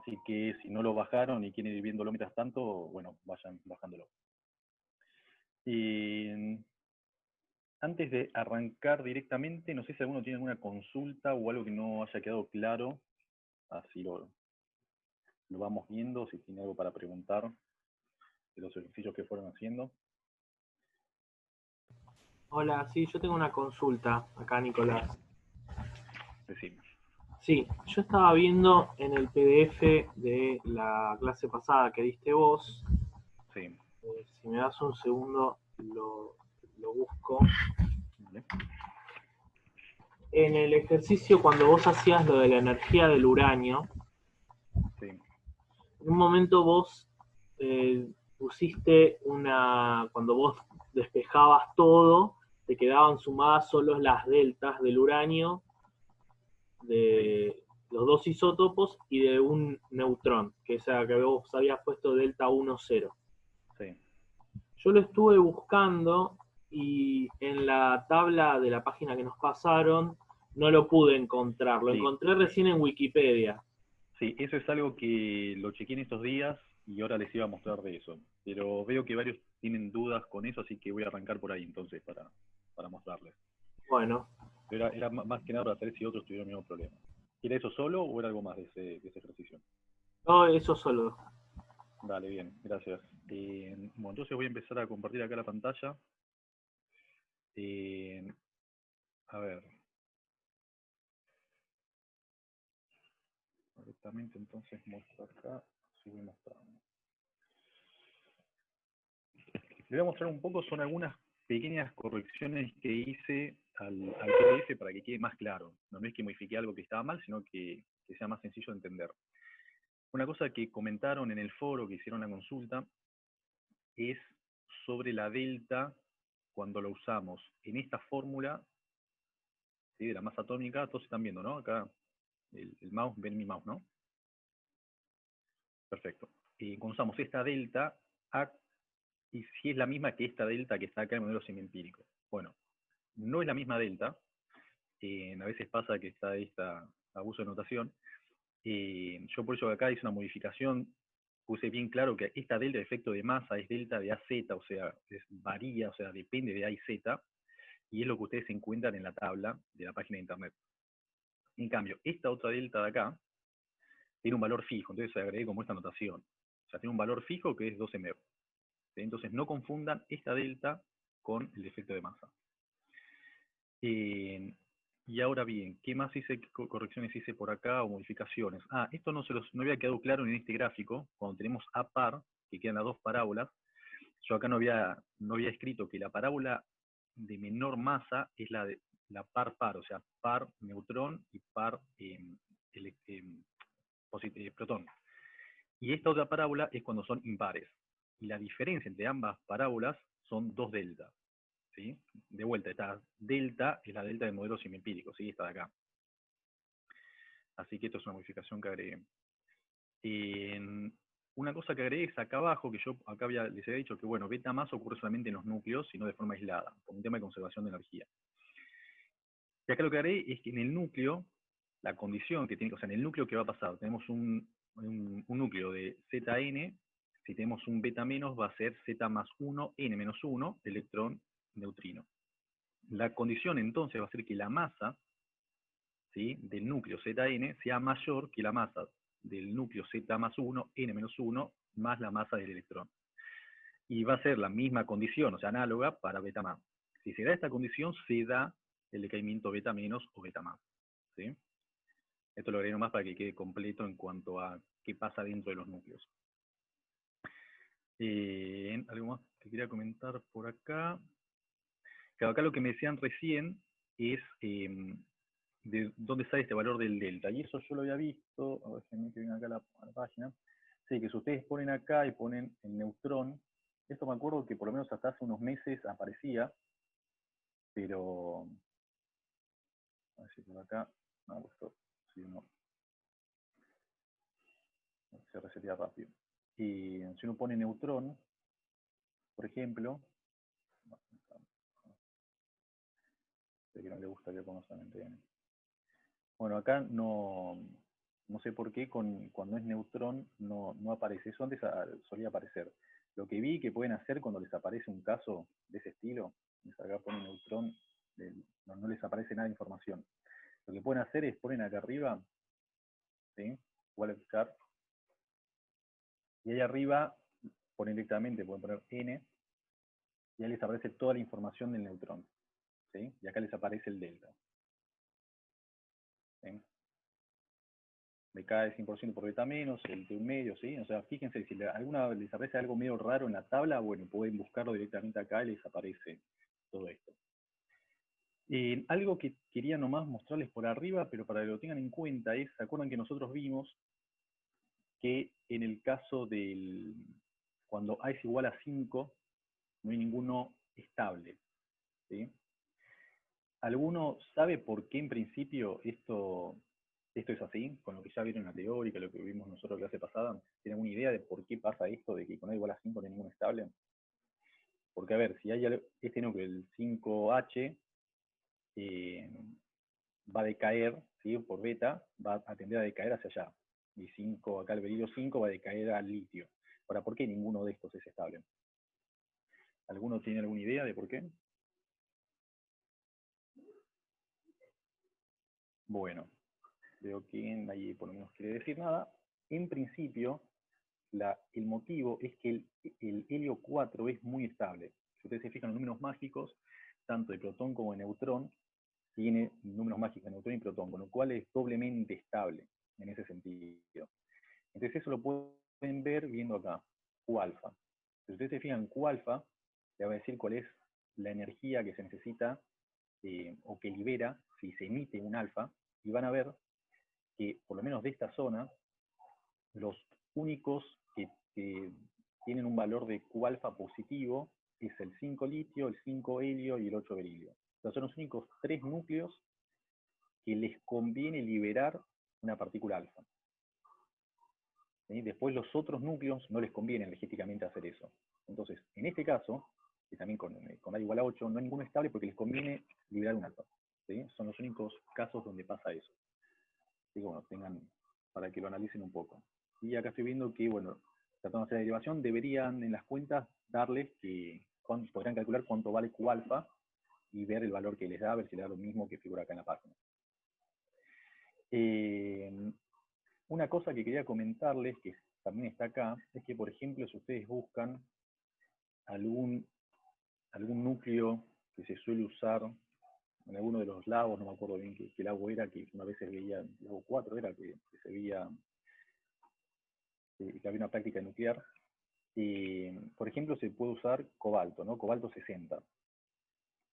Así que si no lo bajaron y quieren ir viéndolo mientras tanto, bueno, vayan bajándolo. Antes de arrancar directamente, no sé si alguno tiene alguna consulta o algo que no haya quedado claro. Así lo vamos viendo, si tiene algo para preguntar de los ejercicios que fueron haciendo. Hola, sí, yo tengo una consulta acá, Nicolás. Decime. Sí, yo estaba viendo en el PDF de la clase pasada que diste vos. Sí. Si me das un segundo, lo busco. Vale. En el ejercicio, cuando vos hacías lo de la energía del uranio, Sí. en un momento vos pusiste cuando vos despejabas todo, te quedaban sumadas solo las deltas del uranio, de los dos isótopos y de un neutrón, que es la que vos habías puesto delta 1,0. Sí. Yo lo estuve buscando y en la tabla de la página que nos pasaron no lo pude encontrar. Lo encontré recién en Wikipedia. Sí, eso es algo que lo chequeé en estos días y ahora les iba a mostrar de eso. Pero veo que varios tienen dudas con eso, así que voy a arrancar por ahí entonces para mostrarles. Bueno. Pero era más que nada para saber si otros tuvieron el mismo problema. ¿Era eso solo o era algo más de ese ejercicio? No, eso solo. Dale, bien, gracias. Bueno, entonces voy a empezar a compartir acá la pantalla. A ver. Correctamente, entonces muestro acá. Sí, voy mostrando. Le voy a mostrar un poco, son algunas pequeñas correcciones que hice al PDF para que quede más claro. No es que modifique algo que estaba mal, sino que sea más sencillo de entender. Una cosa que comentaron en el foro que hicieron la consulta es sobre la delta cuando lo usamos en esta fórmula, ¿sí?, de la masa atómica. Todos están viendo, ¿no? Acá el mouse, ven mi mouse, ¿no? Perfecto. Cuando usamos esta delta, y si es la misma que esta delta que está acá en el modelo semiempírico. Bueno, no es la misma delta. A veces pasa que está este abuso de notación. Yo por eso acá hice una modificación, puse bien claro que esta delta de efecto de masa es delta de AZ, o sea, varía, o sea, depende de A y Z, y es lo que ustedes encuentran en la tabla de la página de internet. En cambio, esta otra delta de acá tiene un valor fijo, entonces se agregué como esta notación. O sea, tiene un valor fijo que es 12 MeV. Entonces no confundan esta delta con el efecto de masa. Y ahora bien, ¿qué más correcciones hice por acá o modificaciones? Esto no había quedado claro en este gráfico. Cuando tenemos A par, que quedan las dos parábolas, yo acá no había escrito que la parábola de menor masa es la par-par, o sea, par neutrón y par protón. Y esta otra parábola es cuando son impares. Y la diferencia entre ambas parábolas son 2 deltas. ¿Sí? De vuelta, esta delta es la delta del modelo semiempírico, ¿sí? Esta de acá. Así que esto es una modificación que agregué. Una cosa que agregué es acá abajo, que yo acá les había dicho que, bueno, beta más ocurre solamente en los núcleos, sino de forma aislada, por un tema de conservación de energía. Y acá lo que agregué es que en el núcleo, la condición que tiene, o sea, en el núcleo, ¿qué va a pasar? Tenemos un núcleo de Zn, si tenemos un beta menos, va a ser Z más 1, N menos 1, electrón neutrino. La condición entonces va a ser que la masa, ¿sí?, del núcleo Zn sea mayor que la masa del núcleo Z más 1, N menos 1, más la masa del electrón. Y va a ser la misma condición, o sea, análoga para beta más. Si se da esta condición, se da el decaimiento beta menos o beta más. ¿Sí? Esto lo agregué nomás para que quede completo en cuanto a qué pasa dentro de los núcleos. ¿Algo más que quería comentar por acá? Claro, acá lo que me decían recién es de dónde sale este valor del delta. Y eso yo lo había visto, a ver si me viene acá a la página. Sí, que si ustedes ponen acá y ponen el neutrón, esto me acuerdo que por lo menos hasta hace unos meses aparecía, pero a ver si por acá, no, esto sí, no, se resetea rápido. Y si uno pone neutrón, por ejemplo, sé que no le gusta que ponga solamente N. Bueno, acá no No sé por qué cuando es neutrón no aparece. Eso antes solía aparecer. Lo que vi que pueden hacer cuando les aparece un caso de ese estilo, acá pone neutrón, no les aparece nada de información. Lo que pueden hacer es ponen acá arriba, ¿sí? Wallet chart, y ahí arriba ponen directamente, pueden poner N, y ahí les aparece toda la información del neutrón, ¿sí? Y acá les aparece el delta. ¿Sí? Decae 100% por beta menos, el de un medio, ¿sí? O sea, fíjense, si alguna les aparece algo medio raro en la tabla, bueno, pueden buscarlo directamente acá y les aparece todo esto. Algo que quería nomás mostrarles por arriba, pero para que lo tengan en cuenta, es, ¿se acuerdan que nosotros vimos que en el caso del, cuando A es igual a 5, no hay ninguno estable, ¿sí? ¿Alguno sabe por qué en principio esto es así? Con lo que ya vieron en la teórica, lo que vimos nosotros la clase pasada, ¿tienen alguna idea de por qué pasa esto de que con A igual a 5 no hay ninguno estable? Porque a ver, si hay este núcleo, el 5H, va a decaer, ¿sí? Por beta, va a tender a decaer hacia allá. Y 5, acá el berilio 5 va a decaer al litio. Ahora, ¿por qué ninguno de estos es estable? ¿Alguno tiene alguna idea de por qué? Bueno, veo que nadie por lo menos quiere decir nada. En principio, el motivo es que el helio 4 es muy estable. Si ustedes se fijan en los números mágicos, tanto de protón como de neutrón, tiene números mágicos de neutrón y protón, con lo cual es doblemente estable en ese sentido. Entonces eso lo pueden ver viendo acá, Q alfa. Si ustedes se fijan en Q alfa, le va a decir cuál es la energía que se necesita o que libera si se emite un alfa, y van a ver que por lo menos de esta zona, los únicos que tienen un valor de Q alfa positivo es el 5 litio, el 5 helio y el 8 berilio. Estos son los únicos 3 núcleos que les conviene liberar una partícula alfa. ¿Sí? Después los otros núcleos no les conviene energéticamente hacer eso. Entonces, en este caso, y también con A igual a 8, no hay ninguno estable porque les conviene liberar un alfa. ¿Sí? Son los únicos casos donde pasa eso. Así que bueno, tengan para que lo analicen un poco. Y acá estoy viendo que, bueno, tratando de hacer la derivación, deberían en las cuentas darles que podrán calcular cuánto vale Q alfa y ver el valor que les da, a ver si les da lo mismo que figura acá en la página. Una cosa que quería comentarles, que también está acá, es que, por ejemplo, si ustedes buscan algún núcleo que se suele usar en alguno de los lagos, no me acuerdo bien qué lago era, que una vez se veía, el lago 4 era, que se veía que había una práctica nuclear. Por ejemplo, se puede usar cobalto, ¿no? Cobalto 60.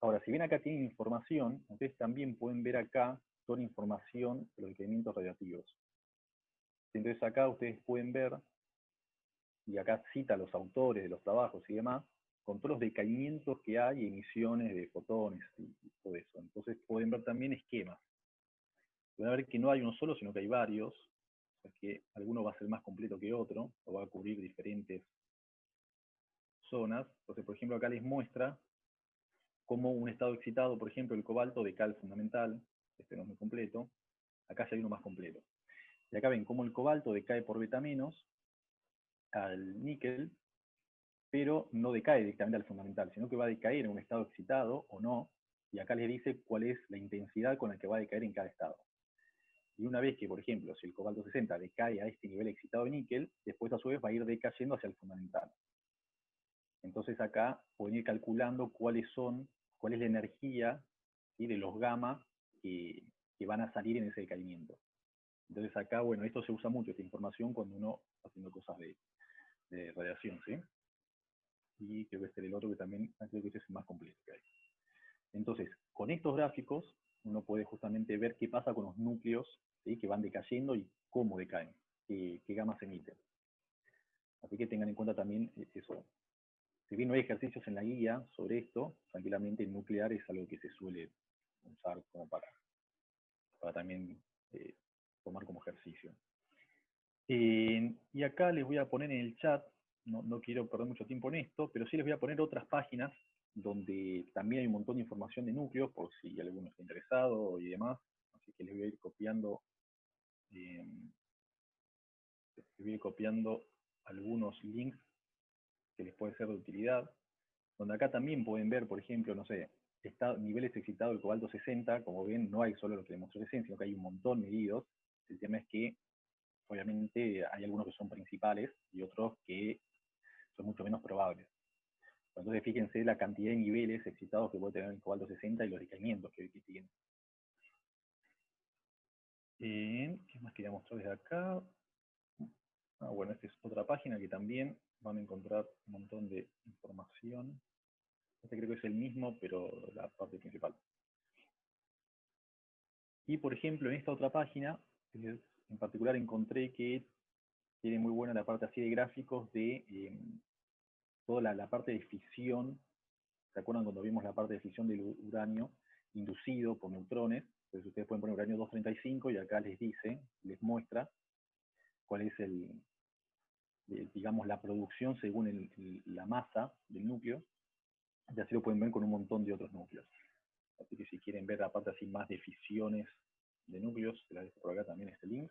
Ahora, si bien acá tienen información, ustedes también pueden ver acá toda la información de los requerimientos radiactivos. Entonces acá ustedes pueden ver, y acá cita a los autores de los trabajos y demás, con todos los decaimientos que hay, emisiones de fotones y todo eso. Entonces pueden ver también esquemas. Pueden ver que no hay uno solo, sino que hay varios, o sea que alguno va a ser más completo que otro, o va a cubrir diferentes zonas. Entonces, por ejemplo, acá les muestra cómo un estado excitado, por ejemplo, el cobalto decae al fundamental, este no es muy completo, acá ya hay uno más completo. Y acá ven cómo el cobalto decae por beta menos al níquel, pero no decae directamente al fundamental, sino que va a decaer en un estado excitado o no, y acá les dice cuál es la intensidad con la que va a decaer en cada estado. Y una vez que, por ejemplo, si el cobalto 60 decae a este nivel excitado de níquel, después a su vez va a ir decayendo hacia el fundamental. Entonces acá pueden ir calculando cuál es la energía, ¿sí?, de los gamma que van a salir en ese decaimiento. Entonces acá, bueno, esto se usa mucho, esta información, cuando uno está haciendo cosas de radiación, ¿sí? Y creo que este es el otro que también, creo que este es el más completo que hay. Entonces, con estos gráficos, uno puede justamente ver qué pasa con los núcleos, ¿sí?, que van decayendo y cómo decaen, qué gamma se emiten. Así que tengan en cuenta también eso. Si bien no hay ejercicios en la guía sobre esto, tranquilamente el nuclear es algo que se suele usar como para también tomar como ejercicio. Y acá les voy a poner en el chat, no quiero perder mucho tiempo en esto, pero sí les voy a poner otras páginas donde también hay un montón de información de núcleos, por si alguno está interesado y demás. Así que les voy a ir copiando voy a ir copiando algunos links que les puede ser de utilidad, donde acá también pueden ver, por ejemplo, no sé, niveles excitados del cobalto 60, como ven, no hay solo lo que les mostré recién, sino que hay un montón medidos. El tema es que, obviamente, hay algunos que son principales y otros que son mucho menos probables. Entonces, fíjense la cantidad de niveles excitados que puede tener el cobalto 60 y los decaimientos que tiene. ¿Qué más quería mostrar desde acá? Bueno, esta es otra página que también van a encontrar un montón de información. Este creo que es el mismo, pero la parte principal. Y por ejemplo, en esta otra página, en particular encontré que tiene muy buena la parte así de gráficos de toda la parte de fisión. ¿Se acuerdan cuando vimos la parte de fisión del uranio inducido por neutrones? Entonces ustedes pueden poner uranio 235 y acá les dice, les muestra cuál es digamos, la producción según la masa del núcleo. Y así lo pueden ver con un montón de otros núcleos. Así que si quieren ver la parte así más de fisiones de núcleos, se la dejo por acá también este link.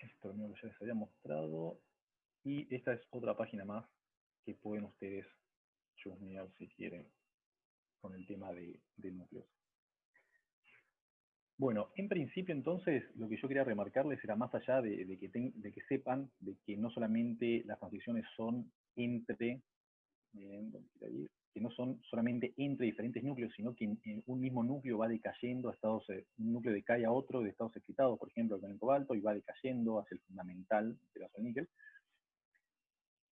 Esto mismo que ya les había mostrado. Y esta es otra página más que pueden ustedes chusmear si quieren con el tema de núcleos. Bueno, en principio entonces lo que yo quería remarcarles era más allá de que sepan de que no solamente las transiciones son entre, que no son solamente entre diferentes núcleos, sino que en un mismo núcleo va decayendo a estados, un núcleo decae a otro de estados excitados, por ejemplo con el cobalto, y va decayendo hacia el fundamental del caso del níquel.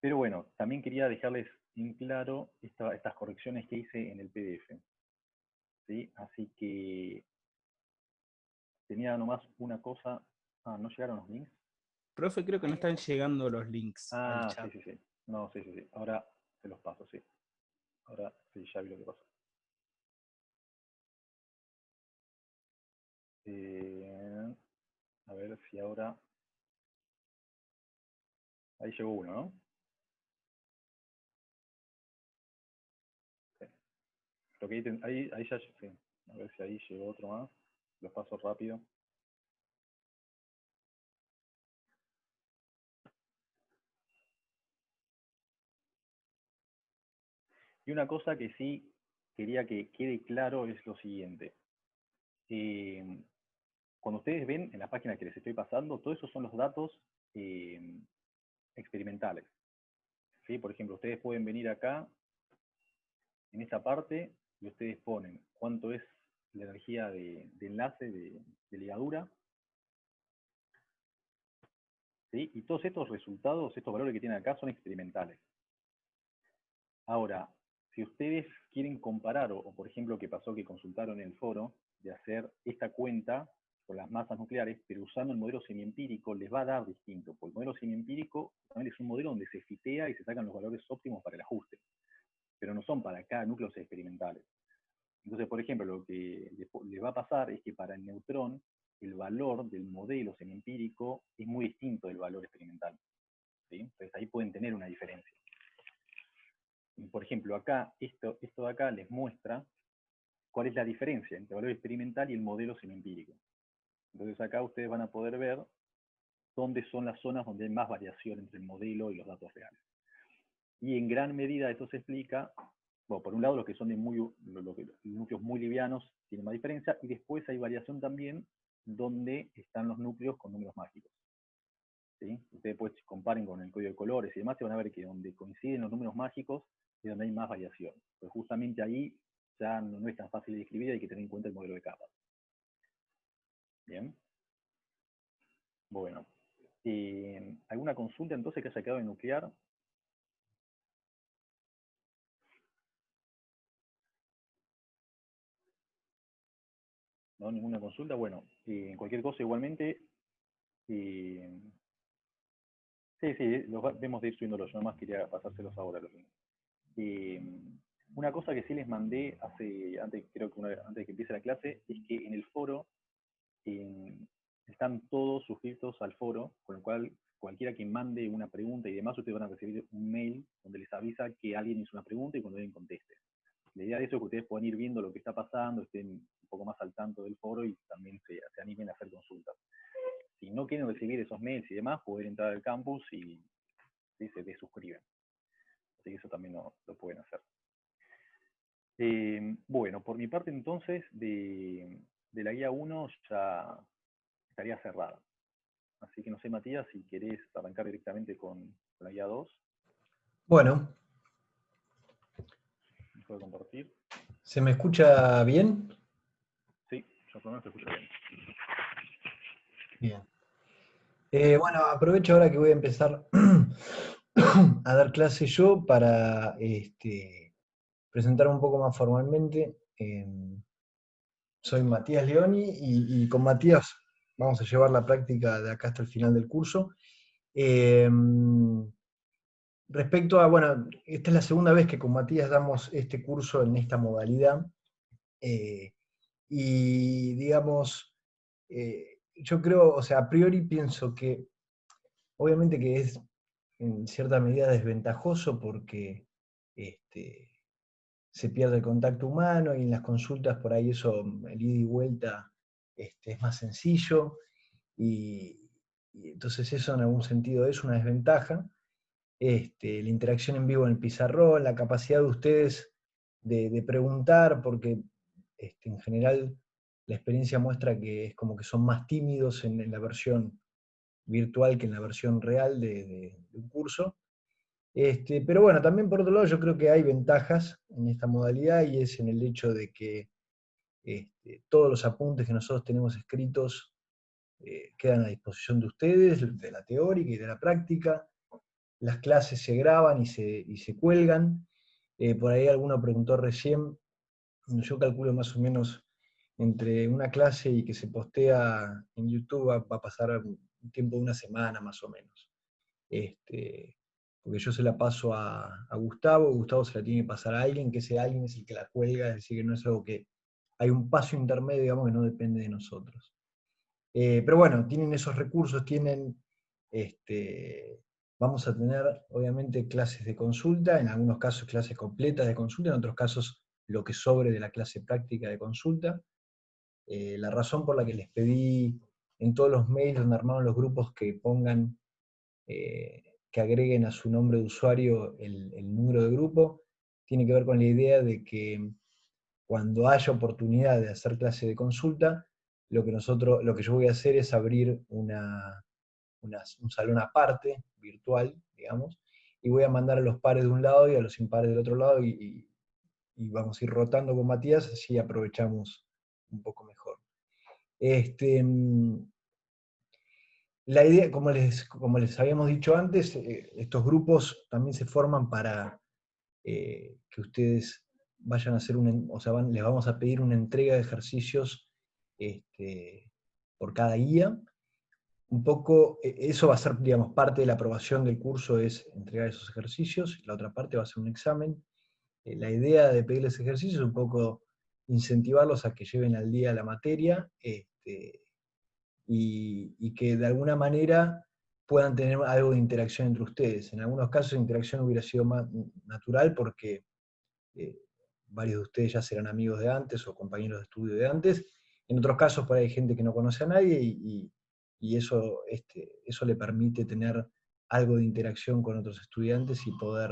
Pero bueno, también quería dejarles en claro estas correcciones que hice en el PDF. ¿Sí? Así que tenía nomás una cosa. ¿No llegaron los links? Profe, creo que no están llegando los links al chat. Sí. No, sí. Ahora se los paso, sí. Ahora sí, ya vi lo que pasó. A ver si ahora... Ahí llegó uno, ¿no? Sí. Lo que ahí ya... Sí. A ver si ahí llegó otro más. Los paso rápido. Y una cosa que sí quería que quede claro es lo siguiente. Cuando ustedes ven en la página que les estoy pasando, todos esos son los datos experimentales. ¿Sí? Por ejemplo, ustedes pueden venir acá, en esta parte, y ustedes ponen cuánto es la energía de enlace, de ligadura. ¿Sí? Y todos estos resultados, estos valores que tienen acá, son experimentales. Ahora, si ustedes quieren comparar, o por ejemplo, que pasó que consultaron en el foro, de hacer esta cuenta con las masas nucleares, pero usando el modelo semiempírico, les va a dar distinto. Porque el modelo semiempírico también es un modelo donde se fitea y se sacan los valores óptimos para el ajuste, pero no son para cada núcleos experimentales. Entonces, por ejemplo, lo que les va a pasar es que para el neutrón, el valor del modelo semiempírico es muy distinto del valor experimental. ¿Sí? Entonces ahí pueden tener una diferencia. Por ejemplo, acá, esto de acá les muestra cuál es la diferencia entre el valor experimental y el modelo semiempírico. Entonces acá ustedes van a poder ver dónde son las zonas donde hay más variación entre el modelo y los datos reales. Y en gran medida esto se explica, bueno, por un lado los que son de núcleos muy livianos tienen más diferencia, y después hay variación también donde están los núcleos con números mágicos. ¿Sí? Ustedes pues comparen con el código de colores y demás, y van a ver que donde coinciden los números mágicos es donde hay más variación. Pues justamente ahí ya no es tan fácil de describir, hay que tener en cuenta el modelo de capas. Bien. Bueno. ¿Alguna consulta entonces que haya quedado en nuclear? ¿No? ¿Ninguna consulta? Bueno, en cualquier cosa igualmente... sí, los vemos de ir subiéndolos. Yo nomás quería pasárselos ahora. Una cosa que sí les mandé antes de que empiece la clase, es que en el foro están todos suscritos al foro, con lo cual cualquiera que mande una pregunta y demás, ustedes van a recibir un mail donde les avisa que alguien hizo una pregunta y cuando alguien conteste. La idea de eso es que ustedes puedan ir viendo lo que está pasando, estén un poco más al tanto del foro y también se animen a hacer consultas. si no quieren recibir esos mails y demás, poder entrar al campus y ¿sí? Se desuscriben. Así que eso también lo pueden hacer. Bueno, por mi parte entonces, de la guía 1 ya estaría cerrada. Así que no sé, Matías, si querés arrancar directamente con la guía 2. Bueno. ¿Me puedo compartir? ¿Se me escucha bien? Sí, yo por lo menos te escucho bien. Bien. Bueno, aprovecho ahora que voy a empezar a dar clase yo para presentarme un poco más formalmente. Soy Matías Leoni y con Matías vamos a llevar la práctica de acá hasta el final del curso. Respecto a, bueno, esta es la segunda vez que con Matías damos este curso en esta modalidad. Y digamos, yo creo, o sea, a priori pienso que obviamente que es en cierta medida desventajoso porque se pierde el contacto humano y en las consultas por ahí eso, el ida y vuelta, es más sencillo y entonces eso en algún sentido es una desventaja. La interacción en vivo en el pizarrón, la capacidad de ustedes de preguntar, porque en general la experiencia muestra que es como que son más tímidos en la versión virtual que en la versión real de un curso. Pero bueno, también por otro lado yo creo que hay ventajas en esta modalidad y es en el hecho de que todos los apuntes que nosotros tenemos escritos quedan a disposición de ustedes, de la teórica y de la práctica. Las clases se graban y se cuelgan. Por ahí alguno preguntó recién, yo calculo más o menos entre una clase y que se postea en YouTube va a pasar un tiempo de una semana más o menos. Porque yo se la paso a Gustavo se la tiene que pasar a alguien, que ese alguien es el que la cuelga, es decir, que no es algo que hay un paso intermedio, digamos, que no depende de nosotros. Pero bueno, tienen esos recursos, vamos a tener obviamente clases de consulta, en algunos casos clases completas de consulta, en otros casos lo que sobre de la clase práctica de consulta. La razón por la que les pedí en todos los mails donde armaron los grupos que pongan, que agreguen a su nombre de usuario el número de grupo, tiene que ver con la idea de que cuando haya oportunidad de hacer clase de consulta, lo que yo voy a hacer es abrir un salón aparte, virtual, digamos, y voy a mandar a los pares de un lado y a los impares del otro lado, y vamos a ir rotando con Matías, así aprovechamos un poco mejor. La idea, como les habíamos dicho antes, estos grupos también se forman para que ustedes vayan a hacer les vamos a pedir una entrega de ejercicios por cada guía. Un poco, eso va a ser, digamos, parte de la aprobación del curso, es entregar esos ejercicios, la otra parte va a ser un examen. La idea de pedirles ejercicios es un poco incentivarlos a que lleven al día la materia, y que de alguna manera puedan tener algo de interacción entre ustedes. En algunos casos la interacción hubiera sido más natural porque varios de ustedes ya serán amigos de antes o compañeros de estudio de antes. En otros casos por ahí hay gente que no conoce a nadie y eso le permite tener algo de interacción con otros estudiantes y poder,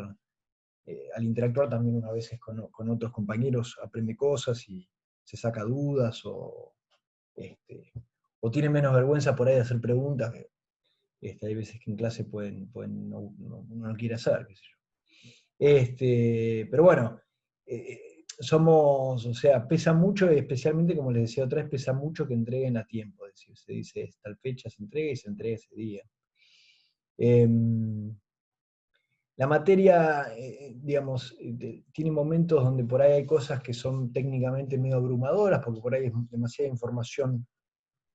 al interactuar también a veces con otros compañeros, aprende cosas y se saca dudas o tiene menos vergüenza por ahí de hacer preguntas. Hay veces que en clase uno no quiere hacer, qué sé yo. Pero bueno, o sea, pesa mucho, y especialmente, como les decía otra vez, pesa mucho que entreguen a tiempo. Es decir, se dice tal fecha se entrega y se entrega ese día. La materia, digamos, tiene momentos donde por ahí hay cosas que son técnicamente medio abrumadoras, porque por ahí es demasiada información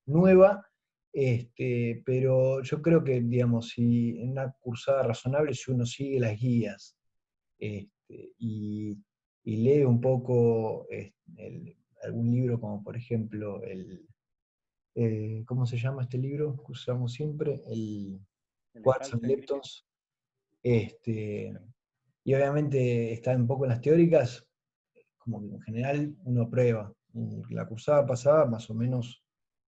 nueva, pero yo creo que, digamos, si en una cursada razonable, si uno sigue las guías y lee un poco algún libro, como por ejemplo ¿cómo se llama este libro que usamos siempre? El Quartz and Leptons. Y obviamente está un poco en las teóricas, como que en general uno prueba. Y la cursada pasada, más o menos,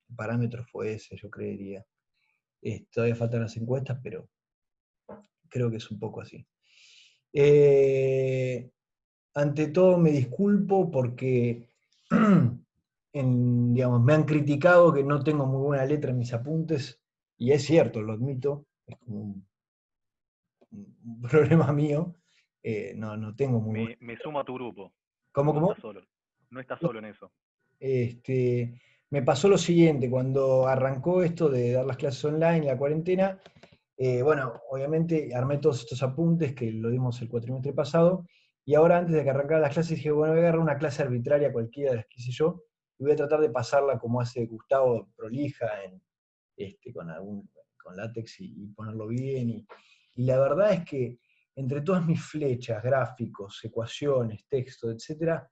el parámetro fue ese, yo creería. Todavía faltan las encuestas, pero creo que es un poco así. Ante todo me disculpo porque digamos, me han criticado que no tengo muy buena letra en mis apuntes, y es cierto, lo admito, es como un problema mío, no tengo muy buena. Me sumo a tu grupo. ¿Cómo? No estás solo. No estás solo en eso. Me pasó lo siguiente, cuando arrancó esto de dar las clases online, la cuarentena, bueno, obviamente armé todos estos apuntes que lo dimos el cuatrimestre pasado, y ahora antes de que arrancara las clases dije, bueno, voy a agarrar una clase arbitraria cualquiera de las que hice yo, y voy a tratar de pasarla como hace Gustavo, prolija, con látex y ponerlo bien. Y la verdad es que entre todas mis flechas, gráficos, ecuaciones, texto, etcétera,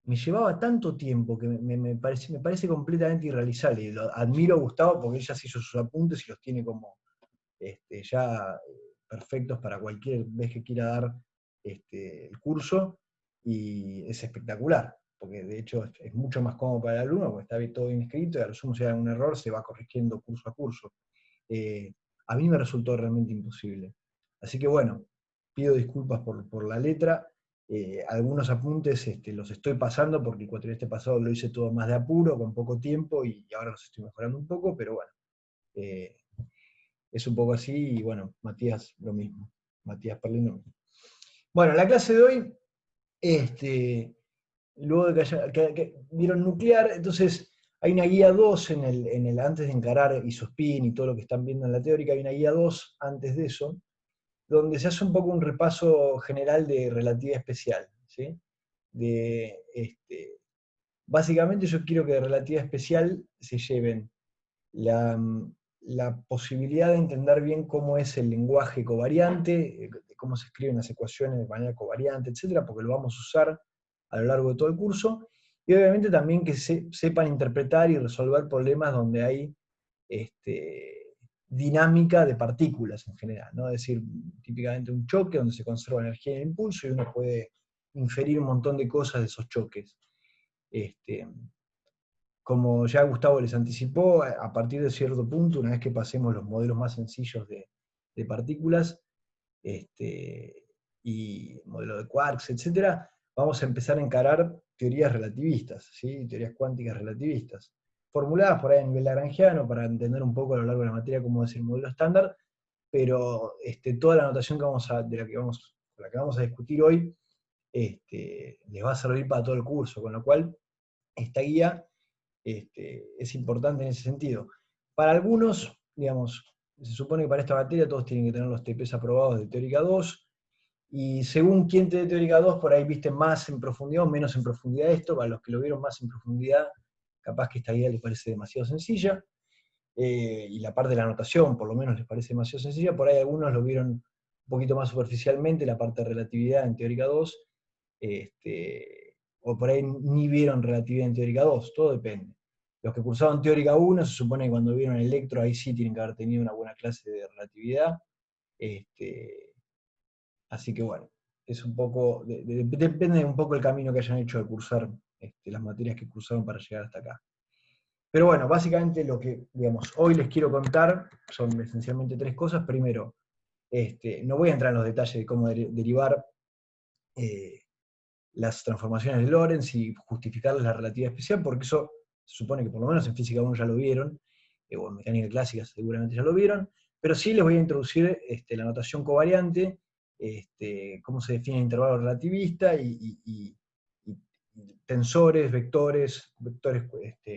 me llevaba tanto tiempo que me parece completamente irrealizable. Y admiro a Gustavo porque ella se hizo sus apuntes y los tiene como ya perfectos para cualquier vez que quiera dar el curso, y es espectacular, porque de hecho es mucho más cómodo para el alumno, porque está todo bien escrito, y a lo sumo si hay un error se va corrigiendo curso a curso. A mí me resultó realmente imposible. Así que bueno, pido disculpas por la letra. Algunos apuntes los estoy pasando porque el cuatrimestre pasado lo hice todo más de apuro, con poco tiempo, y ahora los estoy mejorando un poco, pero bueno, es un poco así. Y bueno, Matías lo mismo, Matías Perlín lo mismo. Bueno, la clase de hoy, luego de que vieron nuclear, entonces hay una guía 2 antes de encarar isospin y todo lo que están viendo en la teórica, hay una guía 2 antes de eso, donde se hace un poco un repaso general de relatividad especial, ¿sí? Básicamente yo quiero que de relatividad especial se lleven la posibilidad de entender bien cómo es el lenguaje covariante, de cómo se escriben las ecuaciones de manera covariante, etcétera, porque lo vamos a usar a lo largo de todo el curso, y obviamente también que sepan interpretar y resolver problemas donde hay dinámica de partículas en general, ¿no? Es decir, típicamente un choque donde se conserva energía en el impulso y uno puede inferir un montón de cosas de esos choques. Como ya Gustavo les anticipó, a partir de cierto punto, una vez que pasemos los modelos más sencillos de partículas, y modelo de quarks, etc., vamos a empezar a encarar teorías relativistas, ¿sí? Teorías cuánticas relativistas, formuladas por ahí a nivel lagrangiano, para entender un poco a lo largo de la materia cómo es el modelo estándar, pero toda la notación de la que vamos a discutir hoy les va a servir para todo el curso, con lo cual esta guía es importante en ese sentido. Para algunos, digamos, se supone que para esta materia todos tienen que tener los TPs aprobados de Teórica 2, y según quién te dé Teórica 2, por ahí viste más en profundidad o menos en profundidad esto. Para los que lo vieron más en profundidad, capaz que esta guía les parece demasiado sencilla, y la parte de la anotación por lo menos les parece demasiado sencilla. Por ahí algunos lo vieron un poquito más superficialmente, la parte de relatividad en Teórica 2, o por ahí ni vieron relatividad en Teórica 2, todo depende. Los que cursaron Teórica 1, se supone que cuando vieron Electro, ahí sí tienen que haber tenido una buena clase de relatividad. Así que bueno, es un poco, depende un poco el camino que hayan hecho de cursar las materias que cursaron para llegar hasta acá. Pero bueno, básicamente lo que, digamos, hoy les quiero contar son esencialmente tres cosas. Primero, no voy a entrar en los detalles de cómo derivar las transformaciones de Lorentz y justificarles la relatividad especial, porque eso se supone que por lo menos en física 1 ya lo vieron, o en mecánica clásica seguramente ya lo vieron, pero sí les voy a introducir la notación covariante, cómo se define el intervalo relativista, y tensores, vectores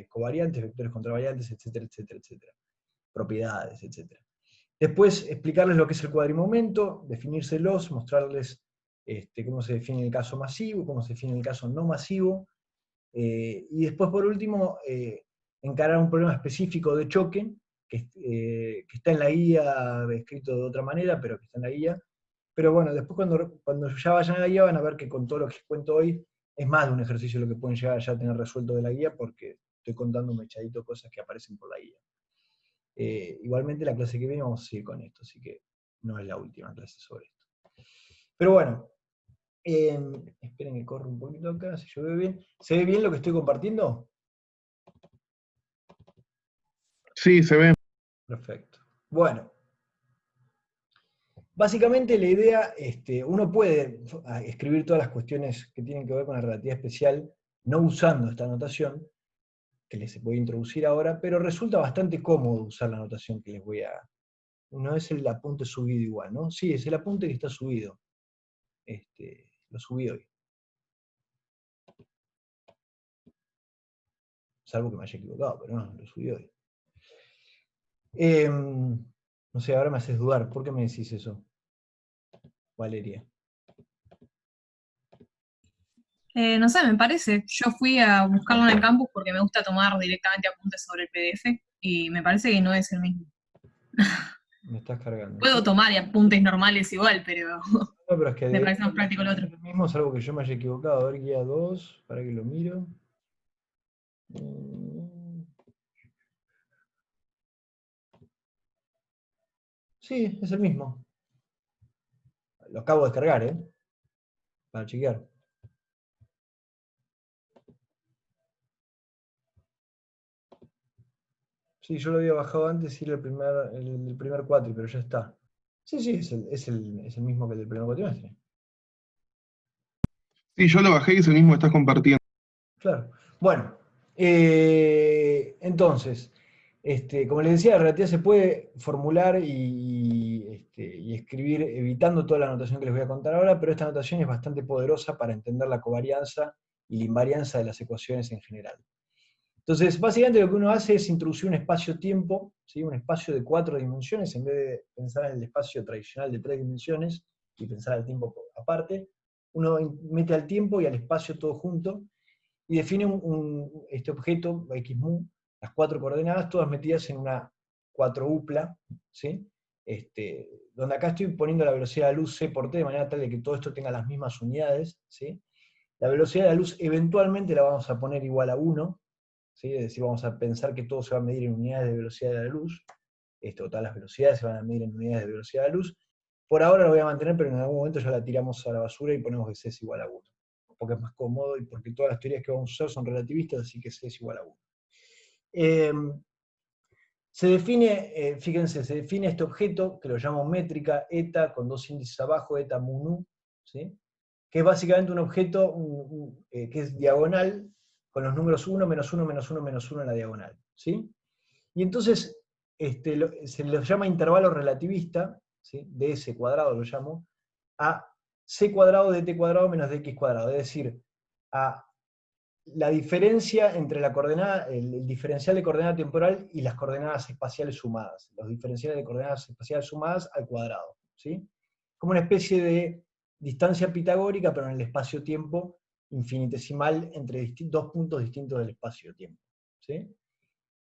covariantes, vectores contravariantes, etcétera, etcétera, etcétera, propiedades, etcétera. Después explicarles lo que es el cuadrimomento, definírselos, mostrarles cómo se define el caso masivo, cómo se define el caso no masivo, y después por último encarar un problema específico de choque, que está en la guía, escrito de otra manera, pero que está en la guía. Pero bueno, después cuando ya vayan a la guía van a ver que con todo lo que les cuento hoy es más de un ejercicio lo que pueden llegar ya a tener resuelto de la guía, porque estoy contando un mechadito cosas que aparecen por la guía. Igualmente la clase que viene vamos a seguir con esto, así que no es la última clase sobre esto. Pero bueno, esperen que corra un poquito acá, si yo veo bien. ¿Se ve bien lo que estoy compartiendo? Sí, se ve. Perfecto. Bueno, básicamente la idea, uno puede escribir todas las cuestiones que tienen que ver con la relatividad especial no usando esta notación, que les voy a introducir ahora, pero resulta bastante cómodo usar la notación que les voy a... No es el apunte subido igual, ¿no? Sí, es el apunte que está subido. Lo subí hoy. Salvo que me haya equivocado, pero no, lo subí hoy. No sé, ahora me haces dudar. ¿Por qué me decís eso, Valeria? No sé, me parece. Yo fui a buscarlo en el campus porque me gusta tomar directamente apuntes sobre el PDF y me parece que no es el mismo. Me estás cargando. Puedo tomar apuntes normales igual, pero No, pero es que me parece más práctico el otro. lo mismo, salvo que yo me haya equivocado. A ver, guía 2, para que lo miro. Sí, es el mismo. Lo acabo de descargar, ¿eh? Para chequear. Sí, yo lo había bajado antes y era el primer cuatri, pero ya está. Sí, sí, es el mismo que el del primer cuatrimestre. Sí, yo lo bajé y es el mismo que estás compartiendo. Claro. Bueno, entonces, como les decía, la relatividad se puede formular y escribir evitando toda la notación que les voy a contar ahora, pero esta notación es bastante poderosa para entender la covarianza y la invarianza de las ecuaciones en general. Entonces, básicamente lo que uno hace es introducir un espacio-tiempo, ¿sí? Un espacio de 4 dimensiones, en vez de pensar en el espacio tradicional de 3 dimensiones y pensar al tiempo aparte, uno mete al tiempo y al espacio todo junto, y define este objeto, xmu, las 4 coordenadas, todas metidas en una 4-upla, ¿sí? Donde acá estoy poniendo la velocidad de la luz c por t, de manera tal de que todo esto tenga las mismas unidades, ¿sí? La velocidad de la luz eventualmente la vamos a poner igual a 1, ¿sí? Es decir, vamos a pensar que todo se va a medir en unidades de velocidad de la luz, todas las velocidades se van a medir en unidades de velocidad de la luz. Por ahora lo voy a mantener, pero en algún momento ya la tiramos a la basura y ponemos que c es igual a 1. Porque es más cómodo y porque todas las teorías que vamos a usar son relativistas, así que c es igual a 1. Se define, fíjense, se define este objeto, que lo llamo métrica, eta, con 2 índices abajo, eta mu nu, ¿sí? Que es básicamente un objeto que es diagonal, con los números 1, menos 1, menos 1, menos 1 en la diagonal, ¿sí? Y entonces se lo llama intervalo relativista, ¿sí? De s cuadrado lo llamo, a c cuadrado de t cuadrado menos dx cuadrado, es decir, a la diferencia entre la coordenada, el diferencial de coordenada temporal y las coordenadas espaciales sumadas, los diferenciales de coordenadas espaciales sumadas al cuadrado, ¿sí? Como una especie de distancia pitagórica, pero en el espacio-tiempo infinitesimal entre dos puntos distintos del espacio-tiempo, ¿sí?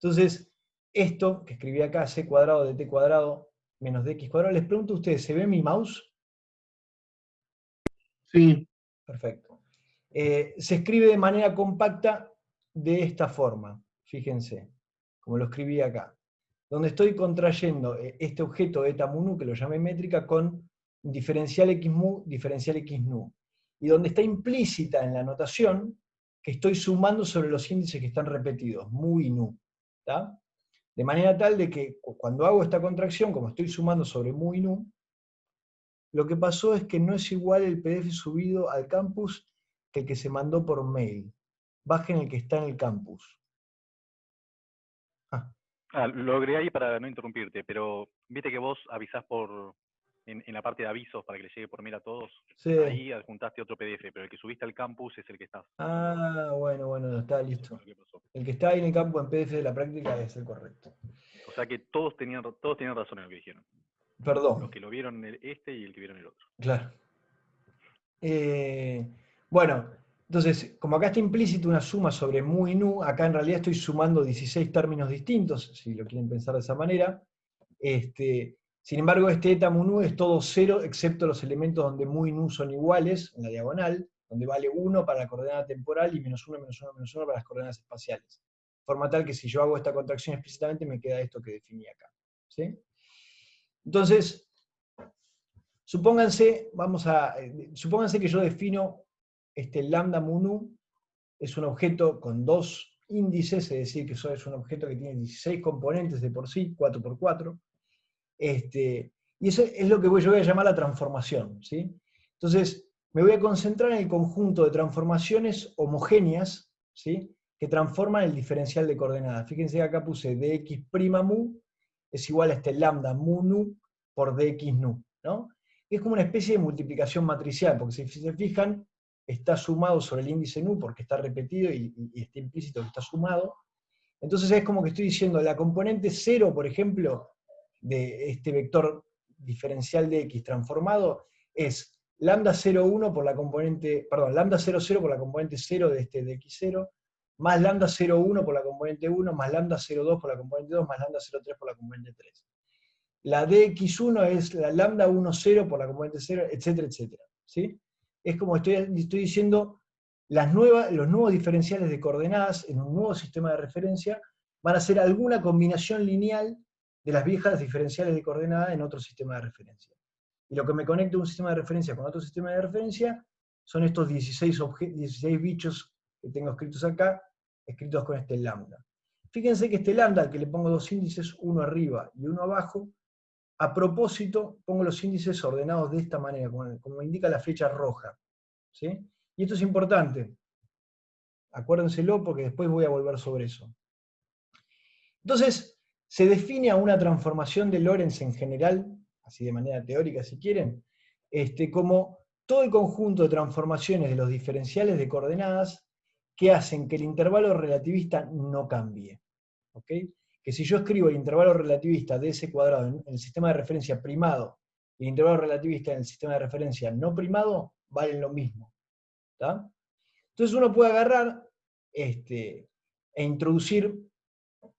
Entonces, esto que escribí acá, c cuadrado de t cuadrado menos dx cuadrado, les pregunto a ustedes, ¿se ve mi mouse? Sí. Perfecto. Se escribe de manera compacta de esta forma, fíjense, como lo escribí acá, donde estoy contrayendo este objeto eta mu nu, que lo llamé métrica, con diferencial x mu, diferencial x nu, y donde está implícita en la notación que estoy sumando sobre los índices que están repetidos, mu y nu, ¿tá? De manera tal de que cuando hago esta contracción, como estoy sumando sobre mu y nu, lo que pasó es que no es igual el PDF subido al campus que el que se mandó por mail. Bajen el que está en el campus. Lo agregué ahí para no interrumpirte, pero viste que vos avisás en la parte de avisos para que le llegue por mail a todos. Sí. Ahí adjuntaste otro PDF, pero el que subiste al campus es el que estás. Bueno, está listo. El que está ahí en el campo en PDF de la práctica es el correcto. O sea que todos tenían razón en lo que dijeron. Perdón. Los que lo vieron este y el que vieron el otro. Claro. Bueno, entonces, como acá está implícito una suma sobre mu y nu, acá en realidad estoy sumando 16 términos distintos, si lo quieren pensar de esa manera. Sin embargo, este eta mu nu es todo cero, excepto los elementos donde mu y nu son iguales, en la diagonal, donde vale 1 para la coordenada temporal y menos 1, menos 1, menos 1 para las coordenadas espaciales. De forma tal que si yo hago esta contracción explícitamente, me queda esto que definí acá. ¿Sí? Entonces, supónganse que yo defino lambda mu nu, es un objeto con 2 índices, es decir, que eso es un objeto que tiene 16 componentes de por sí, 4 por 4, Y eso es lo que yo voy a llamar la transformación, ¿sí? Entonces, me voy a concentrar en el conjunto de transformaciones homogéneas, ¿sí?, que transforman el diferencial de coordenadas. Fíjense que acá puse dx' mu es igual a este lambda mu nu por dx nu, ¿no? Es como una especie de multiplicación matricial, porque si se fijan, está sumado sobre el índice nu porque está repetido y está implícito que está sumado. Entonces es como que estoy diciendo, la componente 0, por ejemplo, de este vector diferencial de x transformado es lambda 0,1 por la componente, perdón, lambda 0,0 por la componente 0 de este de x0, más lambda 0,1 por la componente 1, más lambda 0,2 por la componente 2, más lambda 0,3 por la componente 3. La dx1 es la lambda 1,0 por la componente 0, etcétera, etcétera. ¿Sí? Es como estoy diciendo, los nuevos diferenciales de coordenadas en un nuevo sistema de referencia van a ser alguna combinación lineal de las viejas diferenciales de coordenadas en otro sistema de referencia. Y lo que me conecta un sistema de referencia con otro sistema de referencia son estos 16 bichos que tengo escritos acá, escritos con este lambda. Fíjense que este lambda, al que le pongo dos índices, uno arriba y uno abajo, a propósito pongo los índices ordenados de esta manera, como indica la flecha roja. ¿Sí? Y esto es importante. Acuérdenselo porque después voy a volver sobre eso. Entonces, se define a una transformación de Lorentz en general, así de manera teórica si quieren, como todo el conjunto de transformaciones de los diferenciales de coordenadas que hacen que el intervalo relativista no cambie. ¿Ok? Que si yo escribo el intervalo relativista de ese cuadrado en el sistema de referencia primado y el intervalo relativista en el sistema de referencia no primado, valen lo mismo. ¿Tá? Entonces uno puede agarrar e introducir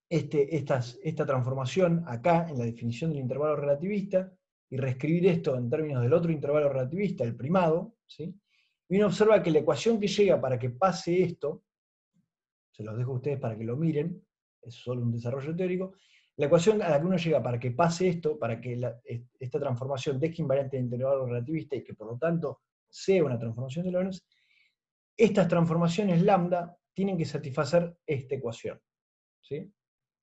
esta transformación acá en la definición del intervalo relativista y reescribir esto en términos del otro intervalo relativista, el primado, ¿sí? Y uno observa que la ecuación que llega para que pase esto, se los dejo a ustedes para que lo miren, es solo un desarrollo teórico, la ecuación a la que uno llega para que pase esto, para que esta transformación deje invariante de intervalo relativista y que por lo tanto sea una transformación de Lorentz, estas transformaciones lambda tienen que satisfacer esta ecuación, ¿sí?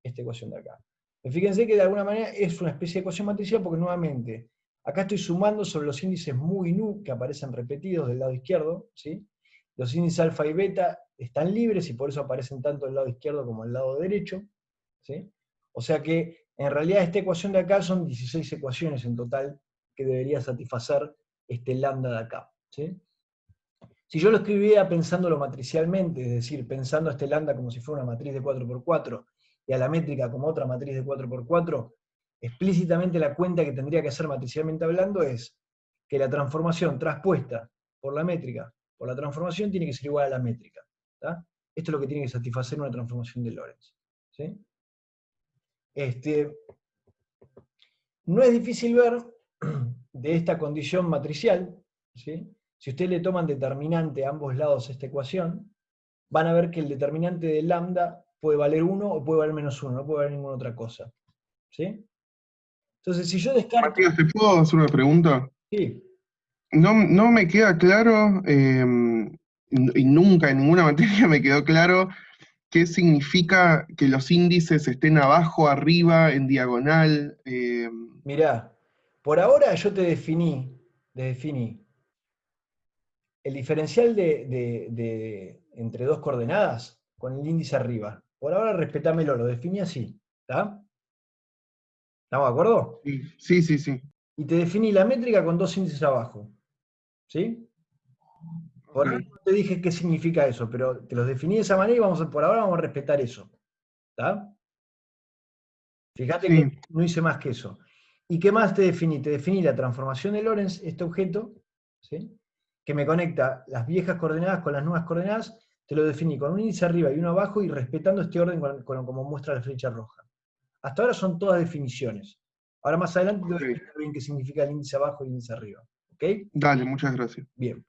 Esta ecuación de acá. Fíjense que de alguna manera es una especie de ecuación matricial porque nuevamente, acá estoy sumando sobre los índices mu y nu que aparecen repetidos del lado izquierdo, ¿sí? Los índices alfa y beta están libres y por eso aparecen tanto del lado izquierdo como del lado derecho, ¿sí? O sea que en realidad esta ecuación de acá son 16 ecuaciones en total que debería satisfacer este lambda de acá, ¿sí? Si yo lo escribiera pensándolo matricialmente, es decir, pensando a este lambda como si fuera una matriz de 4×4 y a la métrica como otra matriz de 4×4, explícitamente la cuenta que tendría que hacer matricialmente hablando es que la transformación traspuesta por la métrica por la transformación tiene que ser igual a la métrica. ¿Tá? Esto es lo que tiene que satisfacer una transformación de Lorentz. ¿Sí? No es difícil ver de esta condición matricial, ¿sí? Si ustedes le toman determinante a ambos lados esta ecuación, van a ver que el determinante de lambda puede valer 1 o puede valer menos 1, no puede valer ninguna otra cosa. ¿Sí? Entonces, si yo descarto... Matías, ¿te puedo hacer una pregunta? Sí. No me queda claro, y nunca en ninguna materia me quedó claro, qué significa que los índices estén abajo, arriba, en diagonal. Mirá, por ahora yo te definí el diferencial entre dos coordenadas con el índice arriba. Por ahora respetámelo, lo definí así. ¿Está? ¿Estamos de acuerdo? Sí. Y te definí la métrica con dos índices abajo. ¿Sí? Por ahora no te dije qué significa eso, pero te los definí de esa manera y por ahora vamos a respetar eso. ¿Está? Fíjate que no hice más que eso. ¿Y qué más te definí? Te definí la transformación de Lorentz, este objeto, ¿sí? Que me conecta las viejas coordenadas con las nuevas coordenadas, te lo definí con un índice arriba y uno abajo y respetando este orden como muestra la flecha roja. Hasta ahora son todas definiciones. Ahora más adelante te voy a explicar bien qué significa el índice abajo y el índice arriba. ¿Ok? Dale, muchas gracias. Bien.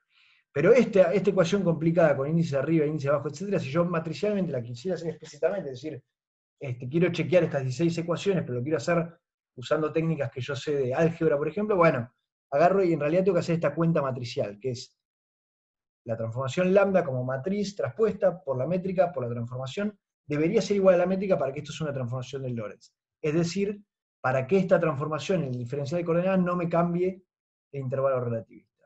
Pero esta ecuación complicada con índice arriba, índice abajo, etc., si yo matricialmente la quisiera hacer explícitamente, es decir, quiero chequear estas 16 ecuaciones, pero lo quiero hacer usando técnicas que yo sé de álgebra, por ejemplo, bueno, agarro y en realidad tengo que hacer esta cuenta matricial, que es la transformación lambda como matriz traspuesta por la métrica, por la transformación, debería ser igual a la métrica para que esto sea una transformación de Lorentz. Es decir, para que esta transformación en el diferencial de coordenadas no me cambie el intervalo relativista.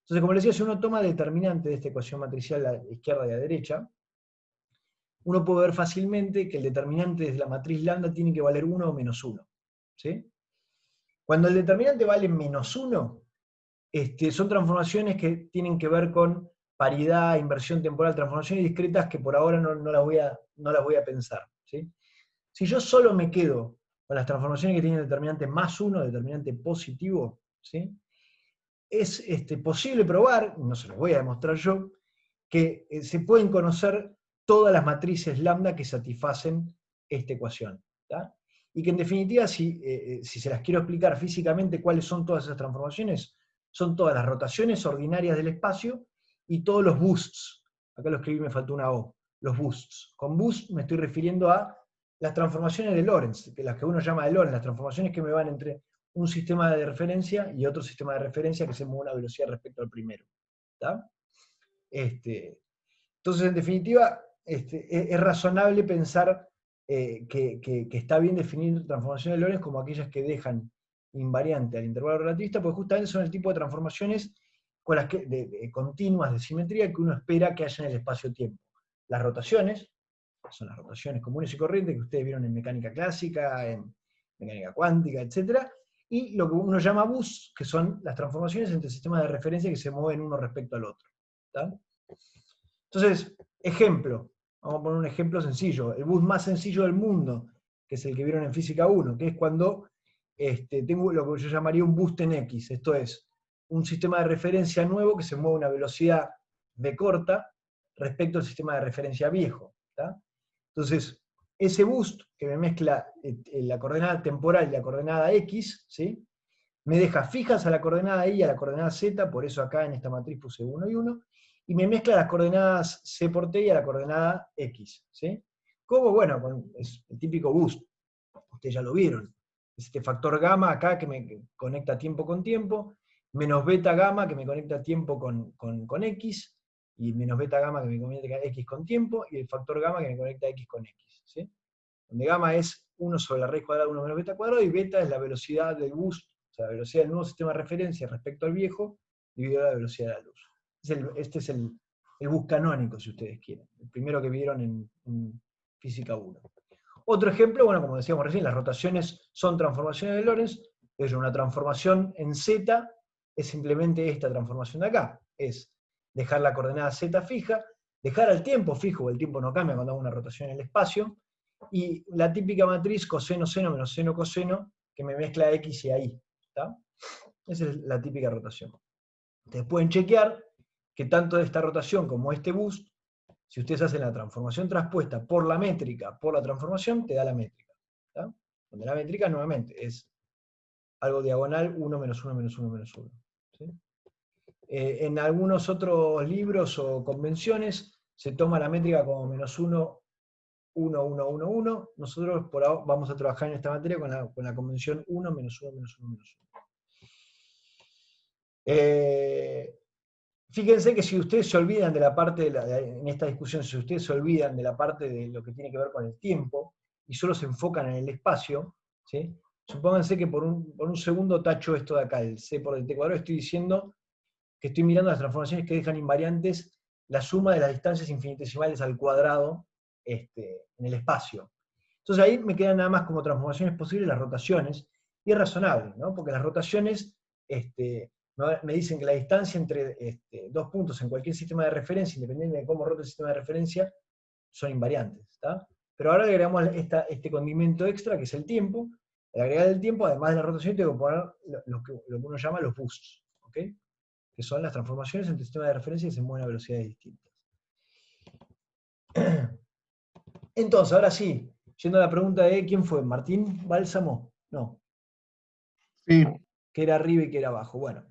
Entonces, como les decía, si uno toma determinante de esta ecuación matricial a la izquierda y a la derecha, uno puede ver fácilmente que el determinante de la matriz lambda tiene que valer 1 o menos 1. ¿Sí? Cuando el determinante vale menos 1, son transformaciones que tienen que ver con paridad, inversión temporal, transformaciones discretas que por ahora no las voy a pensar. ¿Sí? Si yo solo me quedo con las transformaciones que tienen determinante más 1, determinante positivo, ¿sí? Es posible probar, no se lo voy a demostrar yo, que se pueden conocer todas las matrices lambda que satisfacen esta ecuación. ¿tá? Y que en definitiva, si se las quiero explicar físicamente cuáles son todas esas transformaciones, son todas las rotaciones ordinarias del espacio y todos los boosts. Acá lo escribí, me faltó una O. Los boosts. Con boost me estoy refiriendo a las transformaciones de Lorentz, las que uno llama de Lorentz, las transformaciones que me van entre un sistema de referencia y otro sistema de referencia que se mueve a una velocidad respecto al primero. ¿tá? Entonces, en definitiva, es razonable pensar que está bien definir transformaciones de Lorentz como aquellas que dejan invariante al intervalo relativista, porque justamente son el tipo de transformaciones con las continuas de simetría que uno espera que haya en el espacio-tiempo. Las rotaciones, son las rotaciones comunes y corrientes que ustedes vieron en mecánica clásica, en mecánica cuántica, etc. Y lo que uno llama bus, que son las transformaciones entre sistemas de referencia que se mueven uno respecto al otro. ¿tá? Entonces, ejemplo, vamos a poner un ejemplo sencillo, el bus más sencillo del mundo, que es el que vieron en física 1, que es cuando tengo lo que yo llamaría un boost en X, esto es, un sistema de referencia nuevo que se mueve a una velocidad v corta respecto al sistema de referencia viejo. ¿tá? Entonces, ese boost que me mezcla la coordenada temporal y la coordenada X, ¿sí? me deja fijas a la coordenada Y y a la coordenada Z, por eso acá en esta matriz puse 1 y 1, y me mezcla las coordenadas C por T y a la coordenada X. ¿sí? Como, bueno, es el típico boost, ustedes ya lo vieron. Es este factor gamma acá que me conecta tiempo con tiempo, menos beta gamma que me conecta tiempo con X, y menos beta gamma que me conecta X con tiempo, y el factor gamma que me conecta X con X. ¿sí? Donde gamma es 1 sobre la raíz cuadrada de 1 menos beta cuadrado, y beta es la velocidad del boost, o sea, la velocidad del nuevo sistema de referencia respecto al viejo, dividido la velocidad de la luz. Este es el bus canónico, si ustedes quieren, el primero que vieron en física 1. Otro ejemplo, bueno, como decíamos recién, las rotaciones son transformaciones de Lorentz, es una transformación en Z, es simplemente esta transformación de acá, es dejar la coordenada Z fija, dejar el tiempo fijo, el tiempo no cambia cuando hago una rotación en el espacio, y la típica matriz coseno-seno menos seno-coseno, que me mezcla X y Y. ¿tá? Esa es la típica rotación. Ustedes pueden chequear que tanto esta rotación como este boost, si ustedes hacen la transformación traspuesta por la métrica, por la transformación, te da la métrica. ¿tá? Donde la métrica, nuevamente, es algo diagonal, 1 menos 1 menos 1 menos 1. ¿sí? En algunos otros libros o convenciones se toma la métrica como menos 1, 1, 1, 1, 1. Nosotros por ahora vamos a trabajar en esta materia con la convención 1 menos 1 menos 1 menos 1. Fíjense que si ustedes se olvidan de la parte, en esta discusión, si ustedes se olvidan de la parte de lo que tiene que ver con el tiempo, y solo se enfocan en el espacio, ¿sí? Supónganse que por un segundo tacho esto de acá, el C por el T cuadrado, estoy diciendo que estoy mirando las transformaciones que dejan invariantes la suma de las distancias infinitesimales al cuadrado en el espacio. Entonces ahí me quedan nada más como transformaciones posibles las rotaciones, y es razonable, ¿no? Porque las rotaciones me dicen que la distancia entre dos puntos en cualquier sistema de referencia, independiente de cómo rota el sistema de referencia, son invariantes. ¿tá? Pero ahora le agregamos este condimento extra, que es el tiempo. Al agregar el tiempo, además de la rotación, tengo que poner lo que uno llama los boosts, ¿okay? que son las transformaciones entre sistemas de referencia que se mueven a velocidades distintas. Entonces, ahora sí, yendo a la pregunta de ¿quién fue? ¿Martín Bálsamo? No. Sí. Que era arriba y que era abajo. Bueno.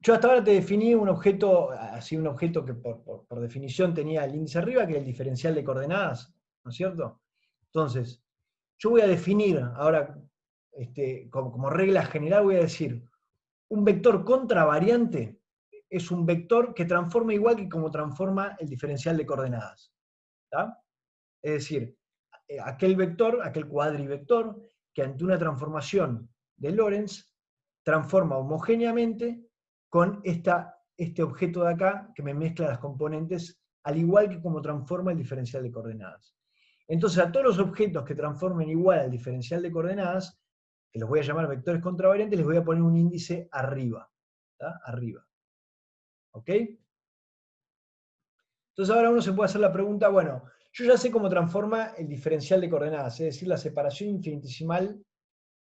Yo hasta ahora te definí un objeto, así un objeto que por definición tenía el índice arriba, que era el diferencial de coordenadas, ¿no es cierto? Entonces, yo voy a definir ahora, como regla general, voy a decir, un vector contravariante es un vector que transforma igual que como transforma el diferencial de coordenadas. ¿tá? Es decir, aquel vector, aquel cuadrivector, que ante una transformación de Lorentz transforma homogéneamente con este objeto de acá que me mezcla las componentes, al igual que como transforma el diferencial de coordenadas. Entonces a todos los objetos que transformen igual al diferencial de coordenadas, que los voy a llamar vectores contravariantes, les voy a poner un índice arriba. ¿Tá? Arriba. ¿Ok? Entonces ahora uno se puede hacer la pregunta, bueno, yo ya sé cómo transforma el diferencial de coordenadas, es decir, la separación infinitesimal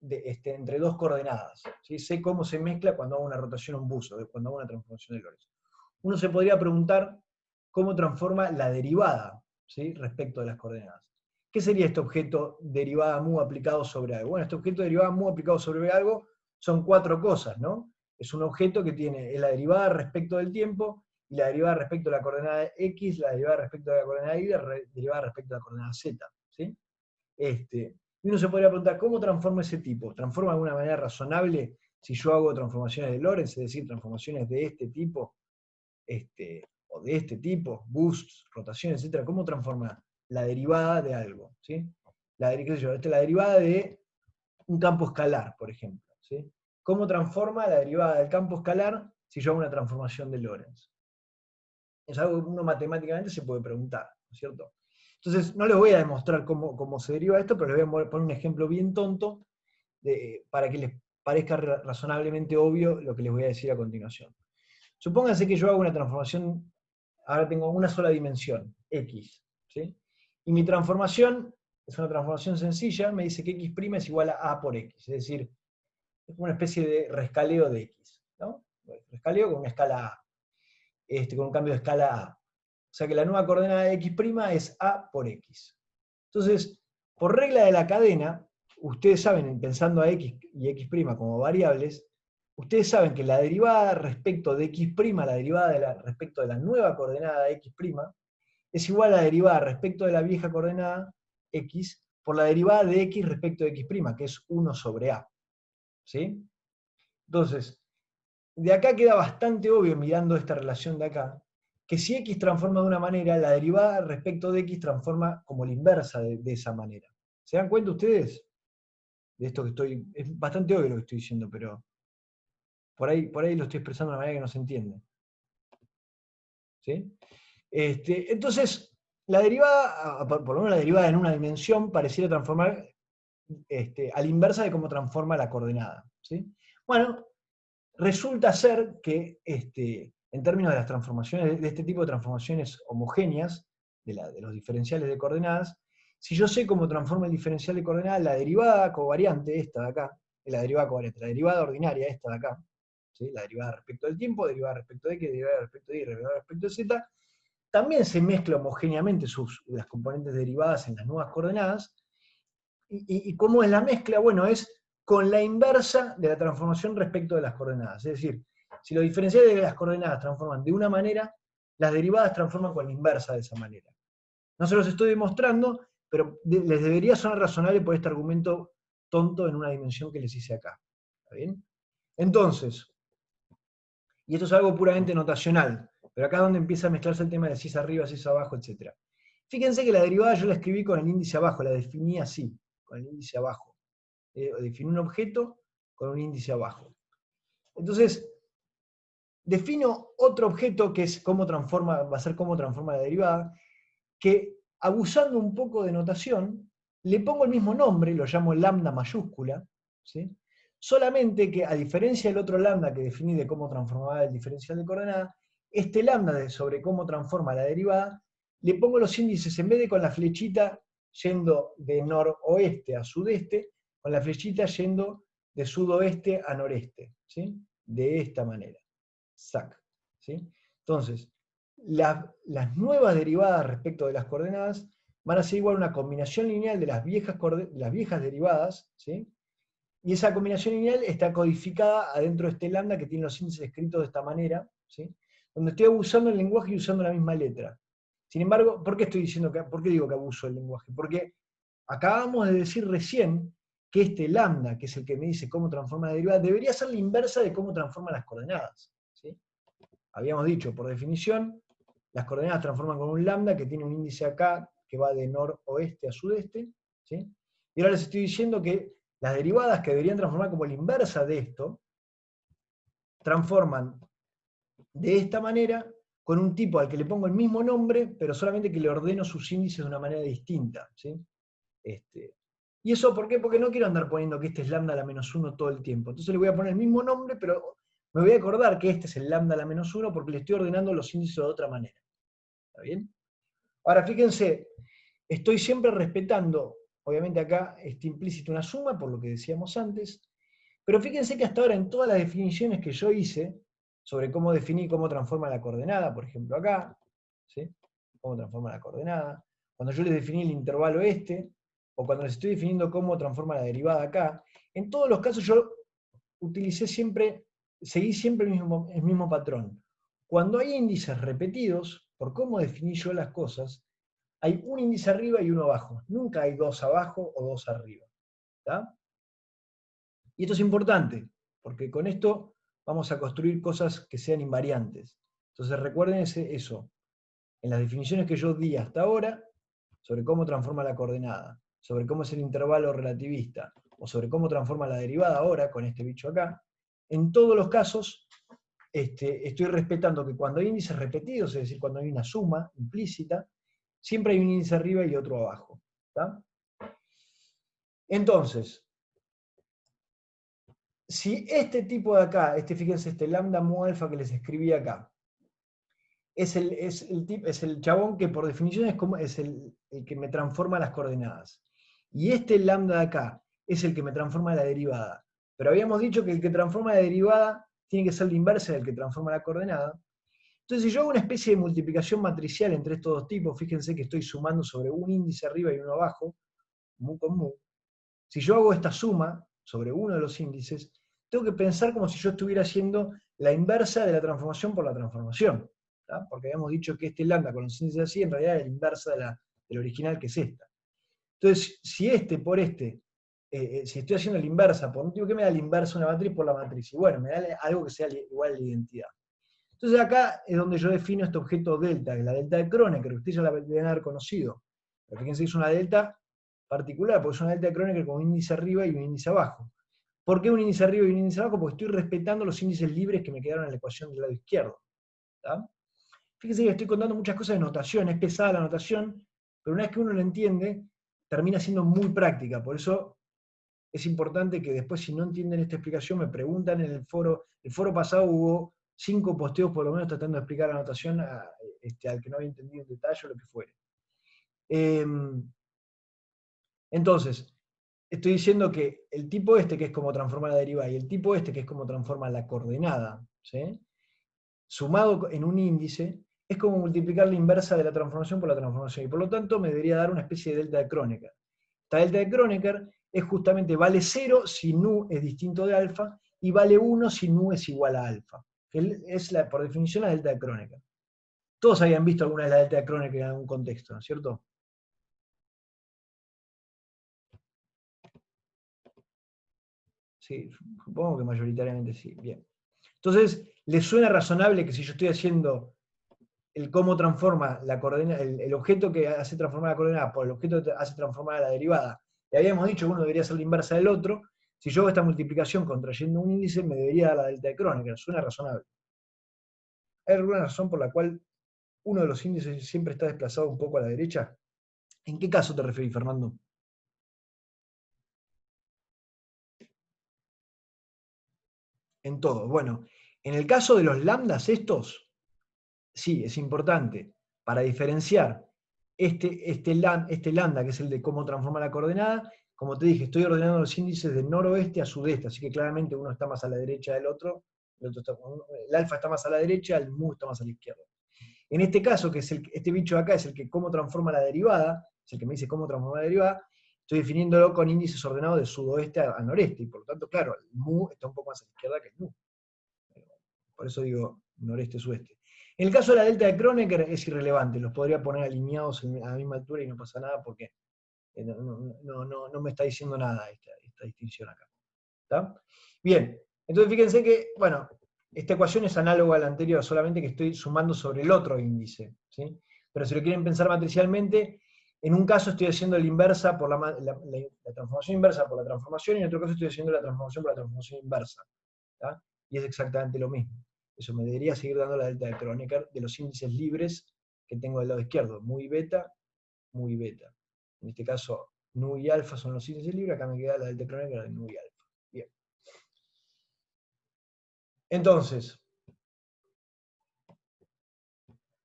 entre dos coordenadas. ¿Sí? Sé cómo se mezcla cuando hago una rotación a un buso, cuando hago una transformación de Lorentz. Uno se podría preguntar cómo transforma la derivada, ¿sí? Respecto de las coordenadas. ¿Qué sería este objeto derivada mu aplicado sobre algo? Bueno, este objeto derivada mu aplicado sobre algo son 4 cosas, ¿no? Es un objeto que tiene la derivada respecto del tiempo, y la derivada respecto de la coordenada x, la derivada respecto de la coordenada y la derivada respecto de la coordenada z. ¿Sí? Y uno se podría preguntar, ¿cómo transforma ese tipo? ¿Transforma de alguna manera razonable si yo hago transformaciones de Lorentz, es decir, transformaciones de este tipo, o de este tipo, boosts, rotaciones, etc.? ¿Cómo transforma la derivada de algo? ¿Sí? La derivada de un campo escalar, por ejemplo. ¿Sí? ¿Cómo transforma la derivada del campo escalar si yo hago una transformación de Lorentz? Es algo que uno matemáticamente se puede preguntar, ¿no es cierto? Entonces, no les voy a demostrar cómo se deriva esto, pero les voy a poner un ejemplo bien tonto para que les parezca razonablemente obvio lo que les voy a decir a continuación. Supónganse que yo hago una transformación, ahora tengo una sola dimensión, x, ¿sí? Y mi transformación es una transformación sencilla, me dice que x' es igual a por x, es decir, es una especie de rescaleo de x, ¿no? Rescaleo con una escala a, con un cambio de escala a. O sea que la nueva coordenada de x' es a por x. Entonces, por regla de la cadena, ustedes saben, pensando a x y x' como variables, ustedes saben que la derivada respecto de x', la derivada respecto de la nueva coordenada de x', es igual a la derivada respecto de la vieja coordenada x por la derivada de x respecto de x', que es 1 sobre a. ¿Sí? Entonces, de acá queda bastante obvio, mirando esta relación de acá, que si x transforma de una manera, la derivada respecto de x transforma como la inversa de esa manera. ¿Se dan cuenta ustedes? De esto que estoy... Es bastante obvio lo que estoy diciendo, pero por ahí lo estoy expresando de una manera que no se entiende. ¿Sí? Entonces, la derivada, por lo menos la derivada en una dimensión, pareciera transformar a la inversa de cómo transforma la coordenada. ¿Sí? Bueno, resulta ser que en términos de las transformaciones, de este tipo de transformaciones homogéneas, de los diferenciales de coordenadas, si yo sé cómo transforma el diferencial de coordenadas, la derivada covariante, esta de acá, la derivada ordinaria, esta de acá, ¿sí? La derivada respecto del tiempo, derivada respecto de x, derivada respecto de y, derivada respecto de z, también se mezcla homogéneamente las componentes derivadas en las nuevas coordenadas, y cómo es la mezcla, bueno, es con la inversa de la transformación respecto de las coordenadas. Es decir, si los diferenciales de las coordenadas transforman de una manera, las derivadas transforman con la inversa de esa manera. No se los estoy demostrando, pero les debería sonar razonable por este argumento tonto en una dimensión que les hice acá. ¿Está bien? Entonces, y esto es algo puramente notacional, pero acá es donde empieza a mezclarse el tema de si es arriba, si es abajo, etc. Fíjense que la derivada yo la escribí con el índice abajo, la definí así, con el índice abajo. Defino un objeto con un índice abajo. Entonces, defino otro objeto que es va a ser cómo transforma la derivada, que abusando un poco de notación, le pongo el mismo nombre, lo llamo lambda mayúscula, ¿sí? Solamente que a diferencia del otro lambda que definí de cómo transformaba el diferencial de coordenada, este lambda sobre cómo transforma la derivada, le pongo los índices, en vez de con la flechita yendo de noroeste a sudeste, con la flechita yendo de sudoeste a noreste, ¿sí? De esta manera. Sac, ¿sí? Entonces, las nuevas derivadas respecto de las coordenadas van a ser igual a una combinación lineal de las viejas derivadas, ¿sí? Y esa combinación lineal está codificada adentro de este lambda que tiene los índices escritos de esta manera, ¿sí? Donde estoy abusando el lenguaje y usando la misma letra. Sin embargo, ¿por qué digo que abuso del lenguaje? Porque acabamos de decir recién que este lambda, que es el que me dice cómo transforma la derivada, debería ser la inversa de cómo transforma las coordenadas, ¿sí? Habíamos dicho, por definición, las coordenadas transforman con un lambda que tiene un índice acá que va de noroeste a sudeste, ¿sí? Y ahora les estoy diciendo que Las derivadas que deberían transformar como la inversa de esto, transforman de esta manera con un tipo al que le pongo el mismo nombre, pero solamente que le ordeno sus índices de una manera distinta, ¿sí? ¿Y eso por qué? Porque no quiero andar poniendo que este es lambda a la menos 1 todo el tiempo. Entonces le voy a poner el mismo nombre, pero me voy a acordar que este es el lambda a la menos 1 porque le estoy ordenando los índices de otra manera. ¿Está bien? Ahora, fíjense, estoy siempre respetando, obviamente acá está implícito una suma, por lo que decíamos antes, pero fíjense que hasta ahora en todas las definiciones que yo hice, sobre cómo definir cómo transforma la coordenada, por ejemplo acá, ¿sí? Cómo transforma la coordenada, cuando yo les definí el intervalo o cuando les estoy definiendo cómo transforma la derivada acá, en todos los casos yo seguí siempre el mismo patrón. Cuando hay índices repetidos, por cómo definí yo las cosas, hay un índice arriba y uno abajo. Nunca hay dos abajo o dos arriba. ¿Está? Y esto es importante, porque con esto vamos a construir cosas que sean invariantes. Entonces recuerden eso. En las definiciones que yo di hasta ahora, sobre cómo transforma la coordenada, sobre cómo es el intervalo relativista, o sobre cómo transforma la derivada ahora, con este bicho acá, en todos los casos estoy respetando que cuando hay índices repetidos, es decir, cuando hay una suma implícita, siempre hay un índice arriba y otro abajo. ¿Está? Entonces, si este tipo de acá, fíjense, este lambda mu alfa que les escribí acá, es el chabón que por definición es el que me transforma las coordenadas. Y este lambda de acá es el que me transforma la derivada. Pero habíamos dicho que el que transforma la derivada tiene que ser la inversa del que transforma la coordenada. Entonces, si yo hago una especie de multiplicación matricial entre estos dos tipos, fíjense que estoy sumando sobre un índice arriba y uno abajo, mu con mu. Si yo hago esta suma sobre uno de los índices, tengo que pensar como si yo estuviera haciendo la inversa de la transformación por la transformación. ¿Tá? Porque habíamos dicho que este lambda con los índices así, en realidad es la inversa del original, que es esta. Entonces, si si estoy haciendo la inversa por un tipo, ¿qué me da la inversa una matriz por la matriz? Y bueno, me da algo que sea igual a la identidad. Entonces acá es donde yo defino este objeto delta, que es la delta de Kronecker, que ustedes ya la deben haber conocido. Pero fíjense que es una delta particular, porque es una delta de Kronecker con un índice arriba y un índice abajo. ¿Por qué un índice arriba y un índice abajo? Porque estoy respetando los índices libres que me quedaron en la ecuación del lado izquierdo. ¿Tá? Fíjense que estoy contando muchas cosas de notación, es pesada la notación, pero una vez que uno lo entiende, termina siendo muy práctica. Por eso es importante que después, si no entienden esta explicación, me preguntan en el foro. El foro pasado hubo 5 posteos por lo menos tratando de explicar la notación al que no había entendido en detalle o lo que fuere. Entonces, estoy diciendo que el tipo que es como transforma la derivada, y el tipo que es como transforma la coordenada, ¿sí? Sumado en un índice, es como multiplicar la inversa de la transformación por la transformación, y por lo tanto me debería dar una especie de delta de Kronecker. Esta delta de Kronecker es justamente, vale 0 si nu es distinto de alfa, y vale 1 si nu es igual a alfa. Es por definición la delta de Kronecker. Todos habían visto alguna vez la delta de Kronecker en algún contexto, ¿no es cierto? Sí, supongo que mayoritariamente sí. Bien. Entonces, ¿les suena razonable que si yo estoy haciendo el cómo transforma la coordenada, el objeto que hace transformar la coordenada por el objeto que hace transformar la derivada, y habíamos dicho que uno debería ser la inversa del otro, si yo hago esta multiplicación contrayendo un índice, me debería dar la delta de Kronecker? Suena razonable. ¿Hay alguna razón por la cual uno de los índices siempre está desplazado un poco a la derecha? ¿En qué caso te referís, Fernando? En todo. Bueno, en el caso de los lambdas estos, sí, es importante. Para diferenciar este lambda, que es el de cómo transforma la coordenada, como te dije, estoy ordenando los índices de noroeste a sudeste, así que claramente uno está más a la derecha del otro, el alfa está más a la derecha, el mu está más a la izquierda. En este caso, que es este bicho de acá, es el que cómo transforma la derivada, es el que me dice cómo transforma la derivada, estoy definiéndolo con índices ordenados de sudoeste a noreste, y por lo tanto, claro, el mu está un poco más a la izquierda que el nu. Por eso digo noreste-sudeste. En el caso de la delta de Kronecker es irrelevante, los podría poner alineados a la misma altura y no pasa nada porque no me está diciendo nada esta distinción acá. ¿Está? Bien, entonces fíjense que, bueno, esta ecuación es análoga a la anterior, solamente que estoy sumando sobre el otro índice, ¿sí? Pero si lo quieren pensar matricialmente, En un caso estoy haciendo la inversa por la transformación inversa por la transformación, y en otro caso estoy haciendo la transformación por la transformación inversa. ¿Tá? Y es exactamente lo mismo. Eso me debería seguir dando la delta de Kronecker de los índices libres que tengo del lado izquierdo. Mu y beta, mu y beta. En este caso, nu y alfa son los índices libres, acá me queda la delta de Kronecker de nu y alfa. Bien. Entonces,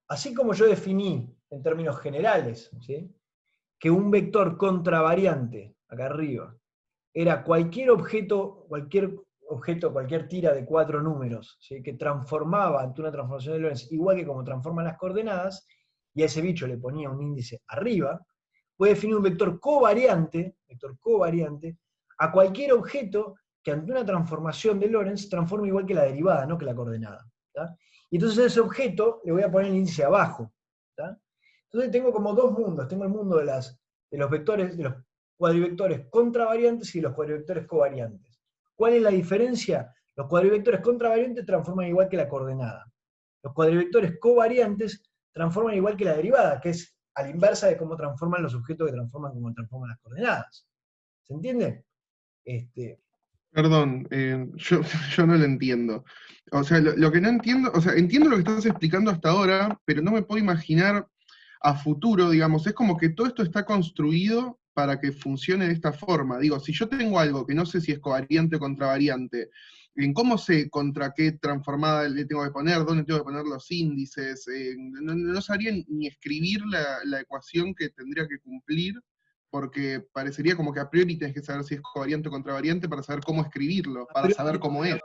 así como yo definí en términos generales, ¿sí?, que un vector contravariante, acá arriba, era cualquier objeto, cualquier tira de 4 números, ¿sí?, que transformaba ante una transformación de Lorentz igual que como transforman las coordenadas, y a ese bicho le ponía un índice arriba, puede definir un vector covariante a cualquier objeto que ante una transformación de Lorentz transforma igual que la derivada, no que la coordenada. ¿Tá? Y entonces a ese objeto le voy a poner el índice abajo. ¿Tá? Entonces tengo como dos mundos. Tengo el mundo de los vectores, de los cuadrivectores contravariantes y de los cuadrivectores covariantes. ¿Cuál es la diferencia? Los cuadrivectores contravariantes transforman igual que la coordenada. Los cuadrivectores covariantes transforman igual que la derivada, que es a la inversa de cómo transforman los objetos que transforman como transforman las coordenadas. ¿Se entiende? Perdón, yo no lo entiendo. O sea, lo que no entiendo, o sea, entiendo lo que estás explicando hasta ahora, pero no me puedo imaginar a futuro, digamos, es como que todo esto está construido para que funcione de esta forma. Digo, si yo tengo algo que no sé si es covariante o contravariante, en cómo sé contra qué transformada le tengo que poner, dónde tengo que poner los índices, no sabría ni escribir la ecuación que tendría que cumplir, porque parecería como que a priori tenés que saber si es covariante o contravariante para saber cómo escribirlo, para saber cómo es.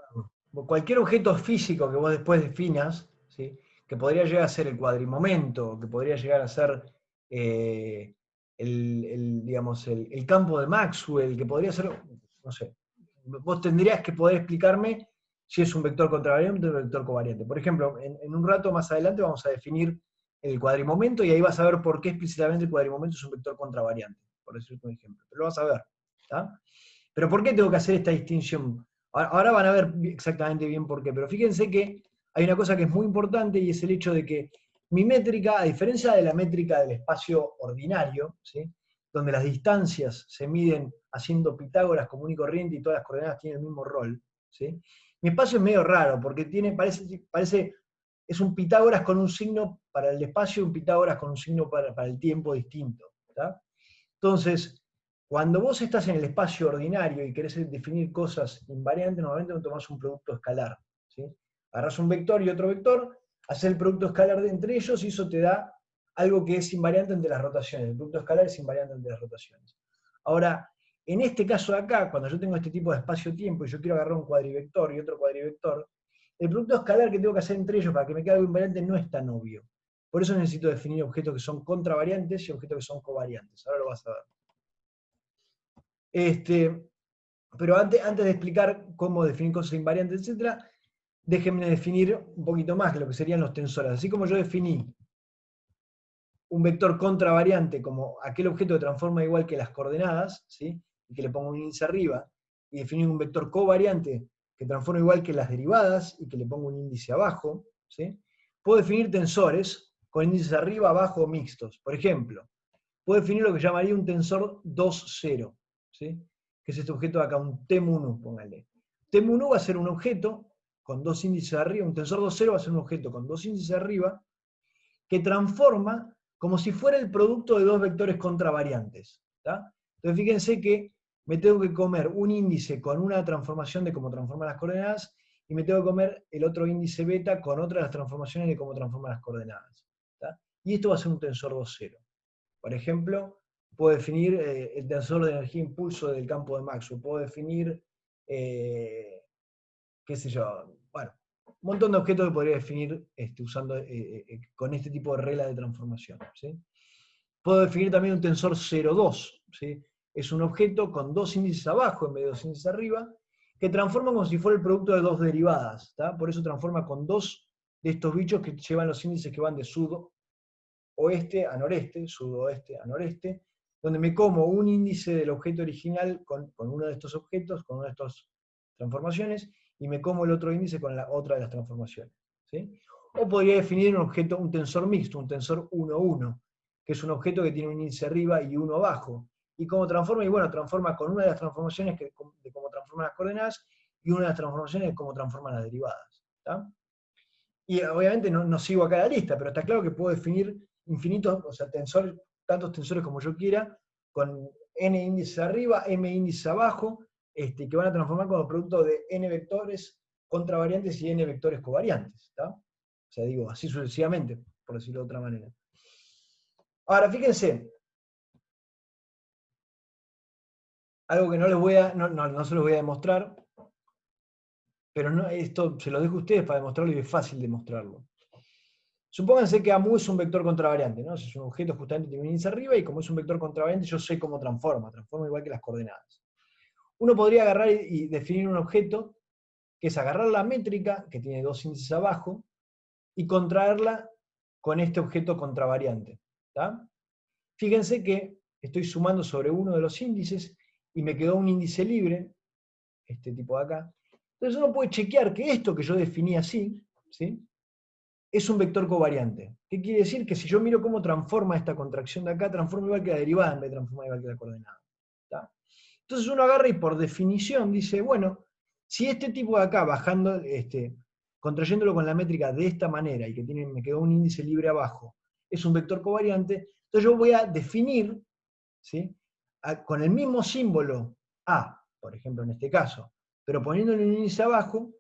Cualquier objeto físico que vos después definas, ¿sí?, que podría llegar a ser el cuadrimomento, que podría llegar a ser digamos, el campo de Maxwell, que podría ser, no sé, vos tendrías que poder explicarme si es un vector contravariante o un vector covariante. Por ejemplo, en un rato más adelante vamos a definir el cuadrimomento y ahí vas a ver por qué explícitamente el cuadrimomento es un vector contravariante, por decirte un ejemplo. Pero lo vas a ver. ¿Tá? Pero ¿por qué tengo que hacer esta distinción? Ahora van a ver exactamente bien por qué, pero fíjense que hay una cosa que es muy importante y es el hecho de que mi métrica, a diferencia de la métrica del espacio ordinario, ¿sí?, donde las distancias se miden haciendo Pitágoras común y corriente y todas las coordenadas tienen el mismo rol, ¿sí?, mi espacio es medio raro porque es un Pitágoras con un signo para el espacio y un Pitágoras con un signo para el tiempo distinto. ¿Tá? Entonces, cuando vos estás en el espacio ordinario y querés definir cosas invariantes, normalmente no tomás un producto escalar. ¿Sí? Agarrás un vector y otro vector, haces el producto escalar entre ellos y eso te da algo que es invariante entre las rotaciones. El producto escalar es invariante entre las rotaciones. Ahora, en este caso de acá, cuando yo tengo este tipo de espacio-tiempo y yo quiero agarrar un cuadrivector y otro cuadrivector, el producto escalar que tengo que hacer entre ellos para que me quede algo invariante no es tan obvio. Por eso necesito definir objetos que son contravariantes y objetos que son covariantes. Ahora lo vas a ver. Pero antes de explicar cómo definir cosas invariantes, etc., déjenme definir un poquito más lo que serían los tensores. Así como yo definí un vector contravariante como aquel objeto que transforma igual que las coordenadas, ¿sí?, y que le pongo un índice arriba, y definí un vector covariante que transforma igual que las derivadas y que le pongo un índice abajo, ¿sí?, puedo definir tensores con índices arriba, abajo o mixtos. Por ejemplo, puedo definir lo que llamaría un tensor 2,0, ¿sí?, que es este objeto de acá, un T-mu-nu, póngale. T-mu-nu va a ser un objeto con dos índices arriba, un tensor 2,0 va a ser un objeto con dos índices arriba, que transforma como si fuera el producto de dos vectores contravariantes. ¿Tá? Entonces fíjense que me tengo que comer un índice con una transformación de cómo transforman las coordenadas, y me tengo que comer el otro índice beta con otra de las transformaciones de cómo transforman las coordenadas. ¿Tá? Y esto va a ser un tensor 2,0. Por ejemplo, puedo definir el tensor de energía-impulso del campo de Maxwell, puedo definir, qué sé yo, bueno, un montón de objetos que podría definir usando con este tipo de regla de transformación. ¿Sí? Puedo definir también un tensor 0,2. ¿Sí? Es un objeto con dos índices abajo en vez de dos índices arriba, que transforma como si fuera el producto de dos derivadas. ¿Tá? Por eso transforma con dos de estos bichos que llevan los índices que van de sudoeste a noreste, sudoeste a noreste, donde me como un índice del objeto original con uno de estos objetos, con una de estas transformaciones, y me como el otro índice con la otra de las transformaciones. ¿Sí? O podría definir un objeto, un tensor mixto, un tensor 1,1, que es un objeto que tiene un índice arriba y uno abajo. ¿Y cómo transforma? Y bueno, transforma con una de las transformaciones de cómo transforman las coordenadas y una de las transformaciones de cómo transforman las derivadas. ¿Está? Y obviamente no sigo acá la lista, pero está claro que puedo definir infinitos, o sea, tantos tensores como yo quiera, con n índices arriba, m índices abajo, que van a transformar como producto de n vectores contravariantes y n vectores covariantes. ¿Está? O sea, digo, así sucesivamente, por decirlo de otra manera. Ahora, fíjense, algo que no se los voy a demostrar, pero esto se lo dejo a ustedes para demostrarlo y es fácil demostrarlo. Supónganse que AMU es un vector contravariante, ¿no? Es un objeto justamente que tiene un índice arriba y como es un vector contravariante yo sé cómo transforma igual que las coordenadas. Uno podría agarrar y definir un objeto que es agarrar la métrica, que tiene dos índices abajo, y contraerla con este objeto contravariante. ¿Tá? Fíjense que estoy sumando sobre uno de los índices y me quedó un índice libre, este tipo de acá. Entonces uno puede chequear que esto que yo definí así, ¿sí?, es un vector covariante. ¿Qué quiere decir? Que si yo miro cómo transforma esta contracción de acá, transforma igual que la derivada en vez de transformar igual que la coordenada. ¿Tá? Entonces uno agarra y por definición dice, bueno, si este tipo de acá, bajando, contrayéndolo con la métrica de esta manera, y que me quedó un índice libre abajo, es un vector covariante, entonces yo voy a definir, ¿sí?, con el mismo símbolo A, por ejemplo en este caso, pero poniéndole un índice abajo,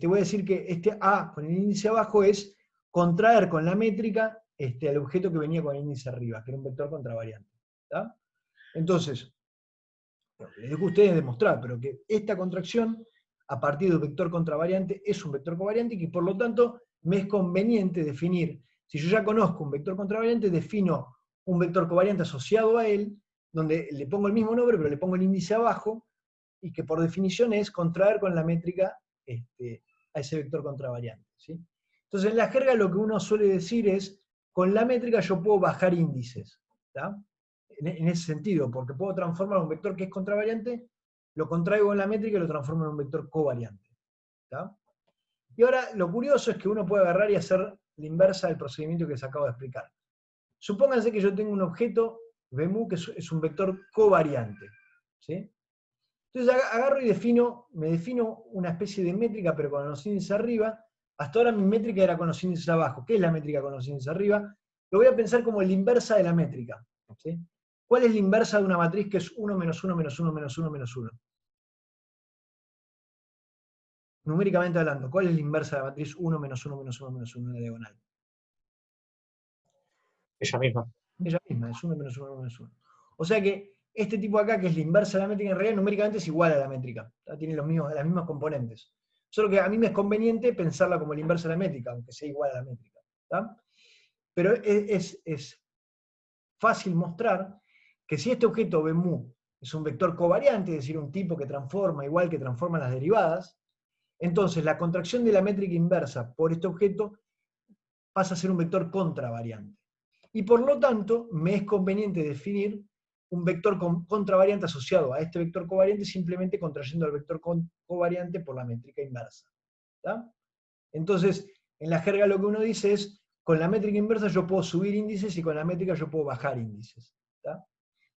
voy a decir que este A con el índice abajo es contraer con la métrica al objeto que venía con el índice arriba, que era un vector contravariante. ¿Tá? Entonces, les dejo a ustedes demostrar, pero que esta contracción, a partir del vector contravariante, es un vector covariante y que por lo tanto me es conveniente definir, si yo ya conozco un vector contravariante, defino un vector covariante asociado a él, donde le pongo el mismo nombre, pero le pongo el índice abajo, y que por definición es contraer con la métrica a ese vector contravariante. ¿Sí? Entonces en la jerga lo que uno suele decir es, con la métrica yo puedo bajar índices. ¿Tá? En ese sentido, porque puedo transformar un vector que es contravariante, lo contraigo con la métrica y lo transformo en un vector covariante. ¿Tá? Y ahora lo curioso es que uno puede agarrar y hacer la inversa del procedimiento que les acabo de explicar. Supónganse que yo tengo un objeto BMU que es un vector covariante. ¿Sí? Entonces agarro y me defino una especie de métrica, pero con los índices arriba. Hasta ahora mi métrica era con los índices abajo. ¿Qué es la métrica con los índices arriba? Lo voy a pensar como la inversa de la métrica. ¿Sí? ¿Cuál es la inversa de una matriz que es 1 menos 1 menos 1 menos 1 menos 1? Numéricamente hablando, ¿cuál es la inversa de la matriz 1 menos 1 menos 1 menos 1 en la diagonal? Ella misma. Ella misma, es 1 menos 1 menos 1. O sea que este tipo acá, que es la inversa de la métrica, en realidad numéricamente es igual a la métrica. ¿Tá? Tiene las mismas componentes. Solo que a mí me es conveniente pensarla como la inversa de la métrica, aunque sea igual a la métrica. ¿Tá? Pero es fácil mostrar que si este objeto BMU es un vector covariante, es decir, un tipo que transforma igual que transforman las derivadas, entonces la contracción de la métrica inversa por este objeto pasa a ser un vector contravariante. Y por lo tanto, me es conveniente definir un vector contravariante asociado a este vector covariante simplemente contrayendo al vector covariante por la métrica inversa. ¿Tá? Entonces, en la jerga lo que uno dice es, con la métrica inversa yo puedo subir índices y con la métrica yo puedo bajar índices. ¿Tá?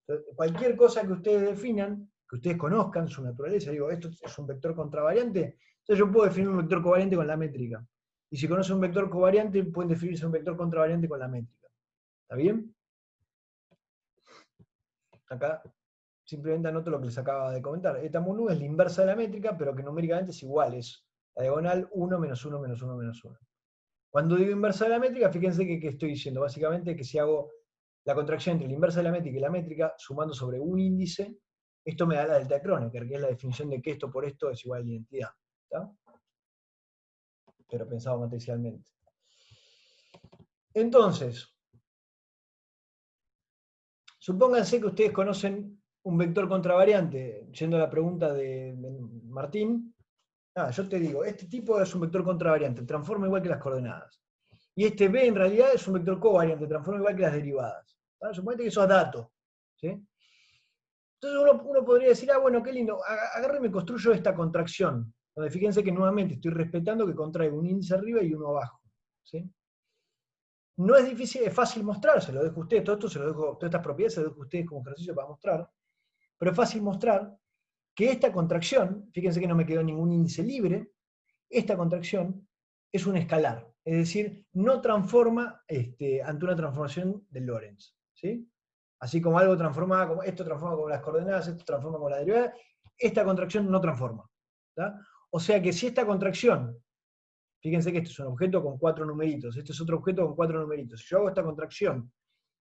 Entonces, cualquier cosa que ustedes definan, que ustedes conozcan su naturaleza, digo, esto es un vector contravariante, entonces yo puedo definir un vector covariante con la métrica. Y si conocen un vector covariante, pueden definirse un vector contravariante con la métrica. ¿Está bien? Acá simplemente anoto lo que les acaba de comentar. Eta mu nu es la inversa de la métrica, pero que numéricamente es igual, es la diagonal 1 menos 1 menos 1 menos 1. Cuando digo inversa de la métrica, fíjense que estoy diciendo básicamente que si hago la contracción entre la inversa de la métrica y la métrica, sumando sobre un índice, esto me da la delta de Kronecker, que es la definición de que esto por esto es igual a la identidad. ¿Tá? Pero pensado matricialmente. Entonces, supónganse que ustedes conocen un vector contravariante, yendo a la pregunta de Martín. Yo te digo, este tipo es un vector contravariante, transforma igual que las coordenadas. Y este B en realidad es un vector covariante, transforma igual que las derivadas. Suponete que eso es dato. ¿Sí? Entonces uno podría decir, bueno, qué lindo, agarro y me construyo esta contracción, donde fíjense que nuevamente estoy respetando que contraigo un índice arriba y uno abajo. ¿Sí? No es difícil, es fácil mostrar, se lo dejo a ustedes, todo esto se lo dejo, todas estas propiedades se lo dejo a ustedes como ejercicio para mostrar, pero es fácil mostrar que esta contracción, fíjense que no me quedó ningún índice libre, esta contracción es un escalar, es decir, no transforma ante una transformación de Lorentz, ¿sí? Así como algo transforma, como esto transforma con las coordenadas, esto transforma con la derivada, esta contracción no transforma, ¿tá? O sea que si esta contracción, fíjense que este es un objeto con 4 numeritos, este es otro objeto con 4 numeritos, si yo hago esta contracción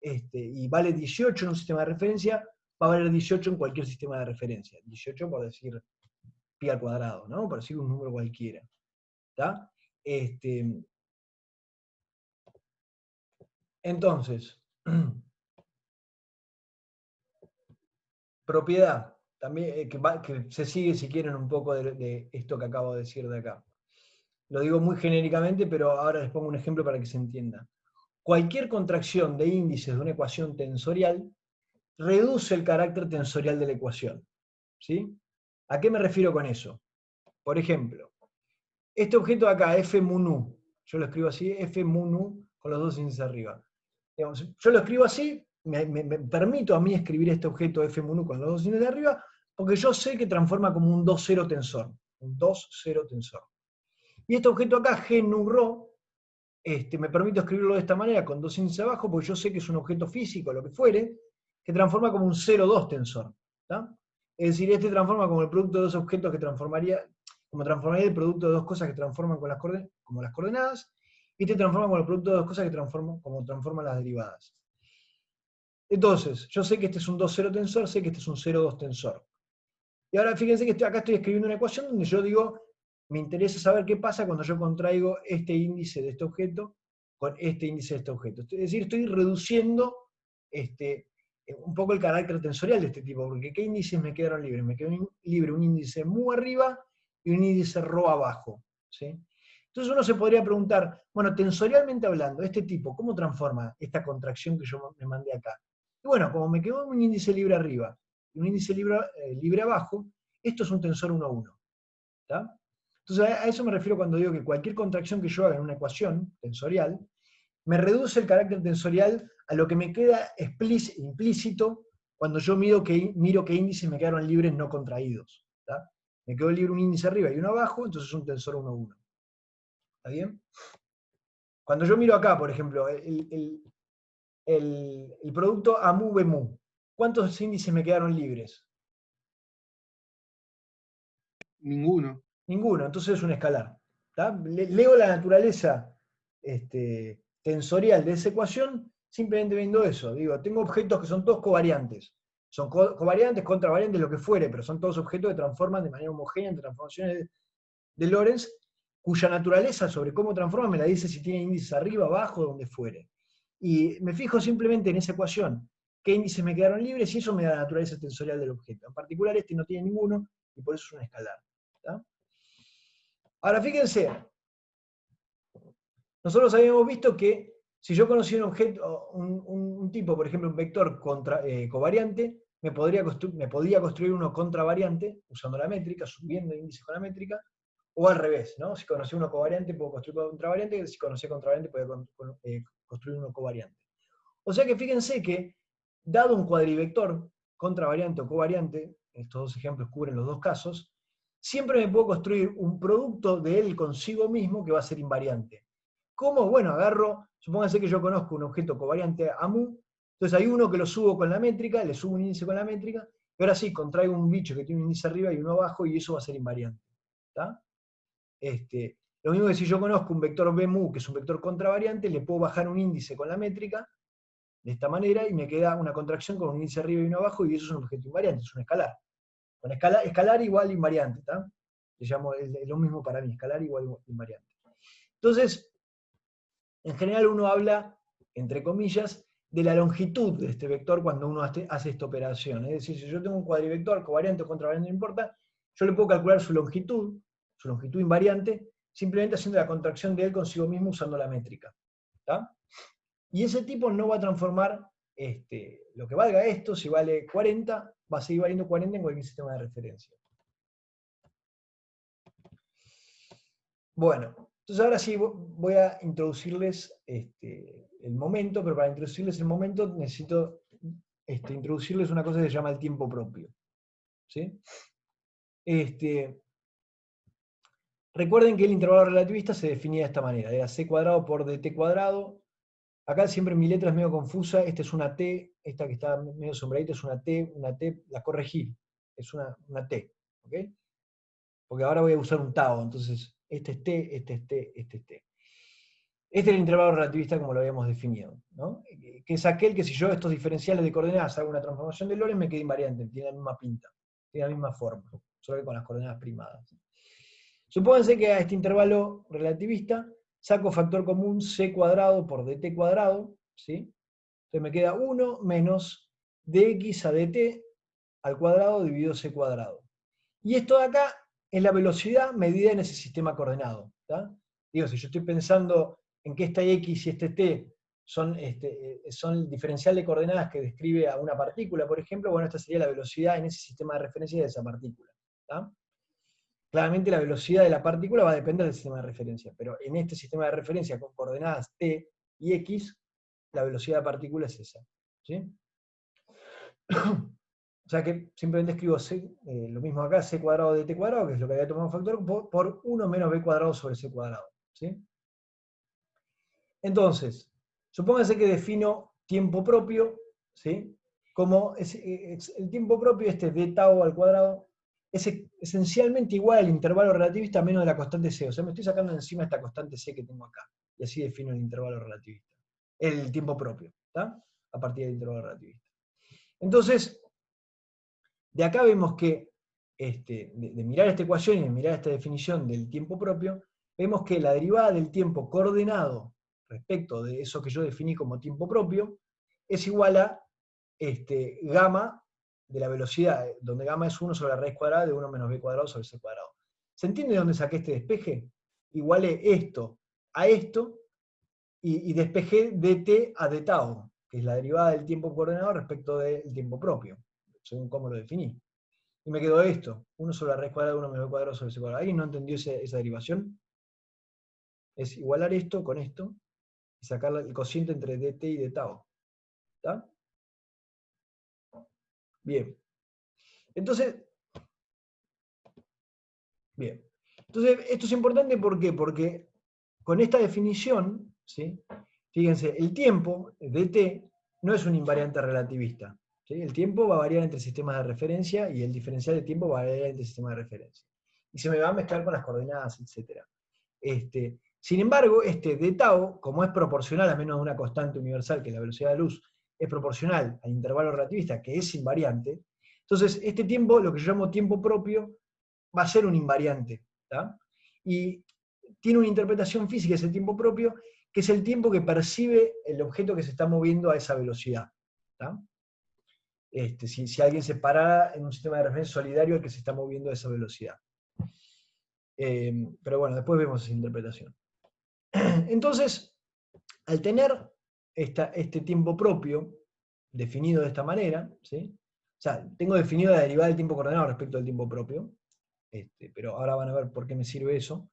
y vale 18 en un sistema de referencia, va a valer 18 en cualquier sistema de referencia. 18 por decir pi al cuadrado, ¿no? Por decir un número cualquiera. ¿Está? Entonces, propiedad, también, que se sigue si quieren un poco de esto que acabo de decir de acá. Lo digo muy genéricamente, pero ahora les pongo un ejemplo para que se entienda. Cualquier contracción de índices de una ecuación tensorial reduce el carácter tensorial de la ecuación. ¿Sí? ¿A qué me refiero con eso? Por ejemplo, este objeto de acá, f mu nu, yo lo escribo así, f mu nu con los dos índices arriba. Digamos, yo lo escribo así, me permito a mí escribir este objeto f mu nu con los dos índices de arriba, porque yo sé que transforma como un 2,0 tensor. Un 2,0 tensor. Y este objeto acá, g nu rho, me permito escribirlo de esta manera, con dos índices abajo, porque yo sé que es un objeto físico, lo que fuere, que transforma como un 0,2 tensor. ¿Tá? Es decir, este transforma como el producto de dos objetos que transformaría el producto de dos cosas que transforman como las coordenadas, y este transforma como el producto de dos cosas que transforman las derivadas. Entonces, yo sé que este es un 2,0 tensor, sé que este es un 0,2 tensor. Y ahora fíjense que acá estoy escribiendo una ecuación donde yo digo, me interesa saber qué pasa cuando yo contraigo este índice de este objeto con este índice de este objeto. Es decir, estoy reduciendo un poco el carácter tensorial de este tipo, porque ¿qué índices me quedaron libres? Me quedó libre un índice mu arriba y un índice rho abajo. ¿Sí? Entonces uno se podría preguntar, bueno, tensorialmente hablando, este tipo, ¿cómo transforma esta contracción que yo me mandé acá? Y bueno, como me quedó un índice libre arriba y un índice libre abajo, esto es un tensor 1,1. ¿Tá? Entonces a eso me refiero cuando digo que cualquier contracción que yo haga en una ecuación tensorial, me reduce el carácter tensorial a lo que me queda implícito cuando yo miro qué índices me quedaron libres no contraídos. ¿Tá? Me quedó libre un índice arriba y uno abajo, entonces es un tensor 1,1. ¿Está bien? Cuando yo miro acá, por ejemplo, el producto a mu b mu, ¿cuántos índices me quedaron libres? Ninguno. Ninguno, entonces es un escalar. Leo la naturaleza tensorial de esa ecuación simplemente viendo eso. Digo, tengo objetos que son todos covariantes. Son covariantes, contravariantes, lo que fuere, pero son todos objetos que transforman de manera homogénea en transformaciones de Lorentz, cuya naturaleza sobre cómo transforma me la dice si tiene índices arriba, abajo, donde fuere. Y me fijo simplemente en esa ecuación, qué índices me quedaron libres, y eso me da la naturaleza tensorial del objeto. En particular este no tiene ninguno, y por eso es un escalar. ¿Tá? Ahora fíjense, nosotros habíamos visto que si yo conocía un objeto, un tipo, por ejemplo, un vector covariante, me podía construir uno contravariante usando la métrica, subiendo índices con la métrica, o al revés, ¿no? Si conocía uno covariante, puedo construir contravariante, y si conocía contravariante, puedo construir uno covariante. O sea que fíjense que, dado un cuadrivector, contravariante o covariante, estos dos ejemplos cubren los dos casos, siempre me puedo construir un producto de él consigo mismo que va a ser invariante. ¿Cómo? Bueno, supónganse que yo conozco un objeto covariante a mu, entonces hay uno que lo subo con la métrica, le subo un índice con la métrica, y ahora sí, contraigo un bicho que tiene un índice arriba y uno abajo, y eso va a ser invariante. ¿Tá? Lo mismo que si yo conozco un vector b mu, que es un vector contravariante, le puedo bajar un índice con la métrica, de esta manera, y me queda una contracción con un índice arriba y uno abajo, y eso es un objeto invariante, es un escalar. Con escalar igual invariante, ¿tá? Le llamo lo mismo para mí, escalar igual invariante. Entonces, en general uno habla, entre comillas, de la longitud de este vector cuando uno hace esta operación. Es decir, si yo tengo un cuadrivector, covariante o contravariante, no importa, yo le puedo calcular su longitud invariante, simplemente haciendo la contracción de él consigo mismo usando la métrica. ¿Tá? Y ese tipo no va a transformar lo que valga esto, si vale 40, va a seguir valiendo 40 en cualquier sistema de referencia. Bueno, Entonces ahora sí voy a introducirles el momento, pero para introducirles el momento necesito introducirles una cosa que se llama el tiempo propio. ¿Sí? Recuerden que el intervalo relativista se definía de esta manera, era c cuadrado por dt cuadrado. Acá siempre mi letra es medio confusa, esta es una t, esta que está medio sombradita es una t, la corregí, es una t, ¿ok? Porque ahora voy a usar un tau, entonces este es t, este es t, este es t. Este es el intervalo relativista como lo habíamos definido, ¿no? Que es aquel que si yo estos diferenciales de coordenadas hago una transformación de Lorentz me queda invariante, tiene la misma pinta, tiene la misma forma, solo que con las coordenadas primadas. Supónganse que a este intervalo relativista saco factor común c cuadrado por dt cuadrado, ¿sí? Entonces me queda 1 menos dx a dt al cuadrado dividido c cuadrado. Y esto de acá es la velocidad medida en ese sistema coordenado. ¿Tá? Digo, si yo estoy pensando en que esta x y este t son el diferencial de coordenadas que describe a una partícula, por ejemplo, bueno, esta sería la velocidad en ese sistema de referencia de esa partícula. ¿Tá? Claramente la velocidad de la partícula va a depender del sistema de referencia, pero en este sistema de referencia con coordenadas t y x, la velocidad de la partícula es esa. ¿Sí? O sea que simplemente escribo lo mismo acá, c cuadrado de t cuadrado, que es lo que había tomado factor, por 1 menos b cuadrado sobre c cuadrado. ¿Sí? Entonces, supóngase que defino tiempo propio, ¿sí? Como el tiempo propio, d tau al cuadrado, es esencialmente igual al intervalo relativista menos de la constante c. O sea, me estoy sacando encima esta constante c que tengo acá. Y así defino el intervalo relativista. El tiempo propio, ¿está? A partir del intervalo relativista. Entonces, de acá vemos que, de mirar esta ecuación y de mirar esta definición del tiempo propio, vemos que la derivada del tiempo coordenado respecto de eso que yo definí como tiempo propio es igual a gamma de la velocidad, donde gamma es 1 sobre la raíz cuadrada de 1 menos b cuadrado sobre c cuadrado. ¿Se entiende de dónde saqué este despeje? Igualé esto a esto y despejé dt a d tau, que es la derivada del tiempo coordenado respecto del tiempo propio, según cómo lo definí. Y me quedó esto, 1 sobre la raíz cuadrada de 1 menos b cuadrado sobre c cuadrado. ¿Alguien no entendió esa derivación? Es igualar esto con esto y sacar el cociente entre dt y d tau. ¿Está? Bien. Entonces, esto es importante ¿por qué? Porque con esta definición, ¿sí? Fíjense, el tiempo, dt, no es un invariante relativista. ¿Sí? El tiempo va a variar entre sistemas de referencia y el diferencial de tiempo va a variar entre sistemas de referencia. Y se me va a mezclar con las coordenadas, etc. Sin embargo, d tau, como es proporcional a menos de una constante universal, que es la velocidad de luz, es proporcional al intervalo relativista, que es invariante, entonces este tiempo, lo que yo llamo tiempo propio, va a ser un invariante. ¿Tá? Y tiene una interpretación física, ese tiempo propio, que es el tiempo que percibe el objeto que se está moviendo a esa velocidad. ¿Tá? Si alguien se parara en un sistema de referencia solidario al que se está moviendo a esa velocidad. Pero bueno, después vemos esa interpretación. Entonces, al tener este tiempo propio definido de esta manera, ¿sí? O sea, tengo definido la derivada del tiempo coordenado respecto al tiempo propio, pero ahora van a ver por qué me sirve eso.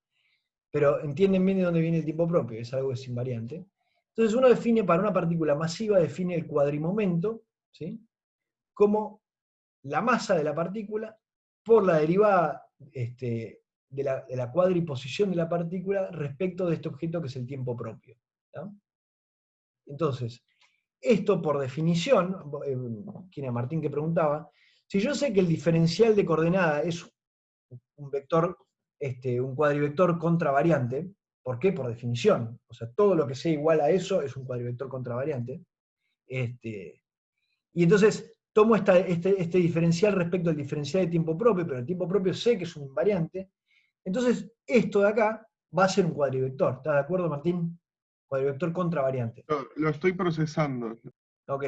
Pero entienden bien de dónde viene el tiempo propio, es algo que es invariante. Entonces uno define, para una partícula masiva, define el cuadrimomento, ¿sí? Como la masa de la partícula por la derivada de la cuadriposición de la partícula respecto de este objeto que es el tiempo propio. ¿Tá? Entonces, esto por definición, quien era Martín que preguntaba, si yo sé que el diferencial de coordenada es un vector, un cuadrivector contravariante, ¿por qué? Por definición. O sea, todo lo que sea igual a eso es un cuadrivector contravariante. Y entonces tomo este diferencial respecto al diferencial de tiempo propio, pero el tiempo propio sé que es un invariante. Entonces, esto de acá va a ser un cuadrivector. ¿Estás de acuerdo, Martín? Cuadrivector contravariante. Lo estoy procesando. Ok.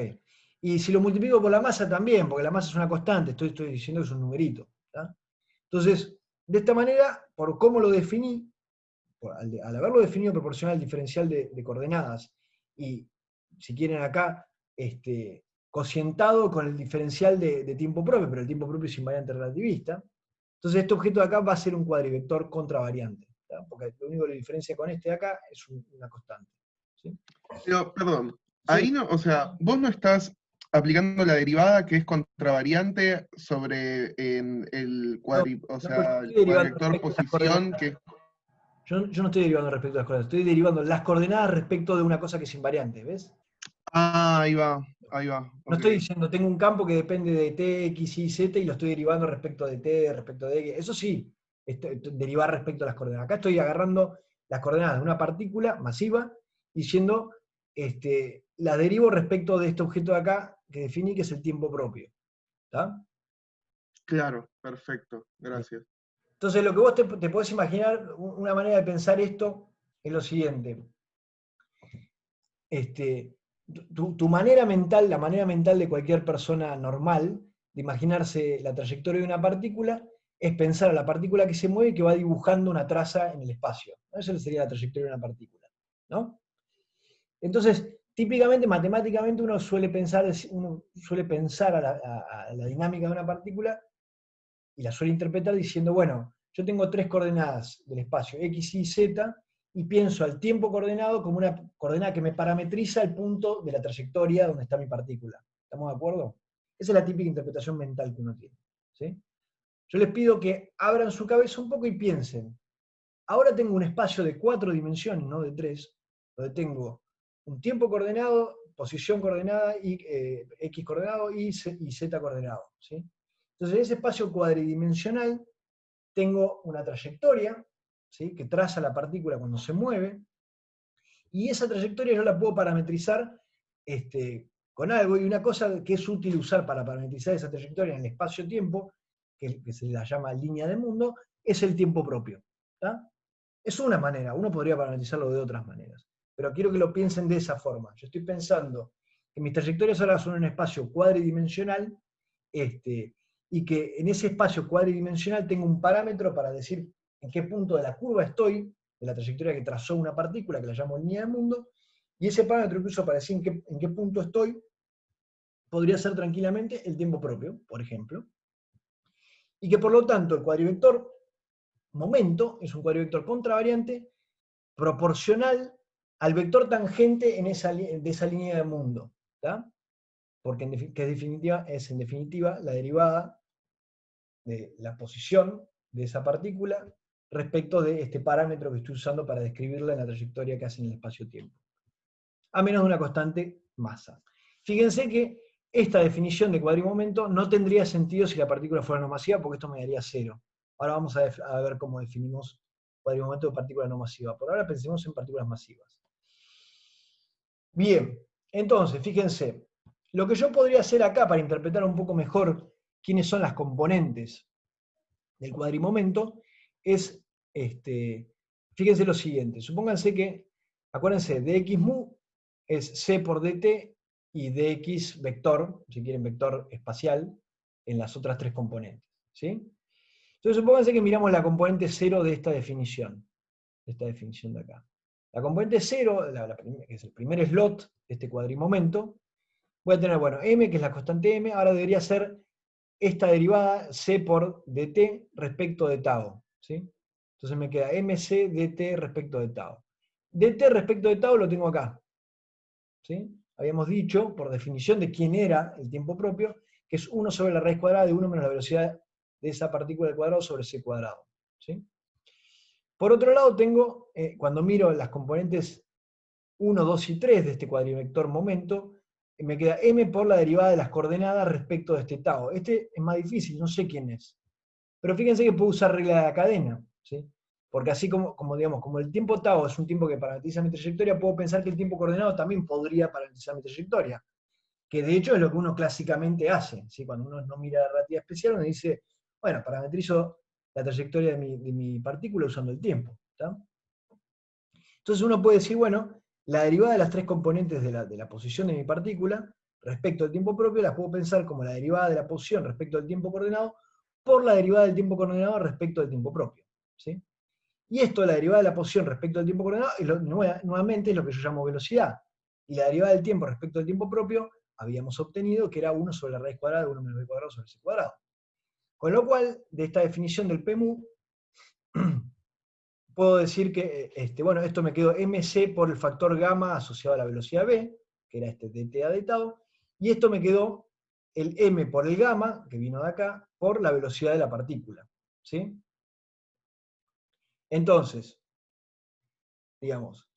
Y si lo multiplico por la masa también, porque la masa es una constante, estoy diciendo que es un numerito. ¿Tá? Entonces, de esta manera, por cómo lo definí, al haberlo definido proporcional al diferencial de coordenadas, y si quieren acá, cocientado con el diferencial de tiempo propio, pero el tiempo propio es invariante relativista, entonces este objeto de acá va a ser un cuadrivector contravariante. ¿tá? Porque lo único que lo diferencia con este de acá es una constante. ¿Sí? Pero, perdón, Sí. ahí no, o sea, vos no estás aplicando la derivada que es contravariante sobre el No, estoy derivando cuadrivector respecto a las posición, coordenadas. que es... Yo no estoy derivando respecto a las coordenadas, estoy derivando las coordenadas respecto de una cosa que es invariante, ¿ves? Ah, ahí va, No ok. estoy diciendo, tengo un campo que depende de t, x, y, z, y lo estoy derivando respecto de t, respecto de x. Eso sí, derivar respecto a las coordenadas. Acá estoy agarrando las coordenadas de una partícula masiva, diciendo, la derivo respecto de este objeto de acá, que definí que es el tiempo propio. ¿Está? Claro, perfecto, gracias. Entonces, lo que vos te podés imaginar, una manera de pensar esto es lo siguiente. Tu manera mental, la manera mental de cualquier persona normal, de imaginarse la trayectoria de una partícula, es pensar a la partícula que se mueve y que va dibujando una traza en el espacio. Esa sería la trayectoria de una partícula, ¿no? Entonces, típicamente, matemáticamente, uno suele pensar a la dinámica de una partícula y la suele interpretar diciendo, bueno, yo tengo tres coordenadas del espacio, x, y, z, y pienso al tiempo coordenado como una coordenada que me parametriza el punto de la trayectoria donde está mi partícula. ¿Estamos de acuerdo? Esa es la típica interpretación mental que uno tiene. ¿Sí? Yo les pido que abran su cabeza un poco y piensen. Ahora tengo un espacio de 4 dimensiones, no de 3, donde tengo un tiempo coordenado, posición coordenada, y, x coordenado y z coordenado. ¿Sí? Entonces, en ese espacio cuadridimensional tengo una trayectoria, ¿sí?, que traza la partícula cuando se mueve, y esa trayectoria yo la puedo parametrizar con algo, y una cosa que es útil usar para parametrizar esa trayectoria en el espacio-tiempo, que se la llama línea de mundo, es el tiempo propio. ¿Tá? Es una manera, uno podría parametrizarlo de otras maneras, pero quiero que lo piensen de esa forma. Yo estoy pensando que mis trayectorias ahora son un espacio cuadridimensional, y que en ese espacio cuadridimensional tengo un parámetro para decir en qué punto de la curva estoy, de la trayectoria que trazó una partícula, que la llamo línea de mundo, y ese parámetro que uso para decir en qué punto estoy, podría ser tranquilamente el tiempo propio, por ejemplo, y que por lo tanto el cuadrivector momento es un cuadrivector contravariante proporcional al vector tangente de esa línea de mundo, ¿tá? Porque es en definitiva la derivada de la posición de esa partícula respecto de este parámetro que estoy usando para describirla en la trayectoria que hace en el espacio-tiempo, a menos de una constante masa. Fíjense que esta definición de cuadrimomento no tendría sentido si la partícula fuera no masiva, porque esto me daría 0. Ahora vamos a ver cómo definimos cuadrimomento de partícula no masiva. Por ahora pensemos en partículas masivas. Bien, entonces, fíjense, lo que yo podría hacer acá para interpretar un poco mejor quiénes son las componentes del cuadrimomento es, fíjense lo siguiente, supónganse que, acuérdense, dx mu es c por dt y dx vector, si quieren vector espacial, en las otras tres componentes. ¿Sí? Entonces supónganse que miramos la componente 0 de esta definición de acá. La componente 0, que es el primer slot de este cuadrimomento, voy a tener, bueno, m, que es la constante m, ahora debería ser esta derivada c por dt respecto de tau. ¿Sí? Entonces me queda mc dt respecto de tau. Dt respecto de tau lo tengo acá. ¿Sí? Habíamos dicho, por definición de quién era el tiempo propio, que es 1 sobre la raíz cuadrada de 1 menos la velocidad de esa partícula al cuadrado sobre c cuadrado. ¿Sí? Por otro lado tengo, cuando miro las componentes 1, 2 y 3 de este cuadrivector momento, me queda m por la derivada de las coordenadas respecto de este tau. Este es más difícil, no sé quién es. Pero fíjense que puedo usar regla de la cadena, ¿sí? Porque así como el tiempo tau es un tiempo que parametriza mi trayectoria, puedo pensar que el tiempo coordenado también podría parametrizar mi trayectoria. Que de hecho es lo que uno clásicamente hace, ¿sí? Cuando uno no mira la relatividad especial, uno dice, bueno, parametrizo la trayectoria de mi partícula usando el tiempo. ¿Tá? Entonces uno puede decir, bueno, la derivada de las tres componentes de la posición de mi partícula respecto al tiempo propio las puedo pensar como la derivada de la posición respecto al tiempo coordenado por la derivada del tiempo coordenado respecto al tiempo propio. ¿Sí? Y esto, la derivada de la posición respecto al tiempo coordenado, nuevamente es lo que yo llamo velocidad. Y la derivada del tiempo respecto al tiempo propio habíamos obtenido que era 1 sobre la raíz cuadrada de 1 menos b cuadrado sobre c cuadrado. Con lo cual, de esta definición del P mu, puedo decir que, bueno, esto me quedó mc por el factor gamma asociado a la velocidad v, que era este dta de tau, y esto me quedó el m por el gamma, que vino de acá, por la velocidad de la partícula. ¿Sí? Entonces, digamos,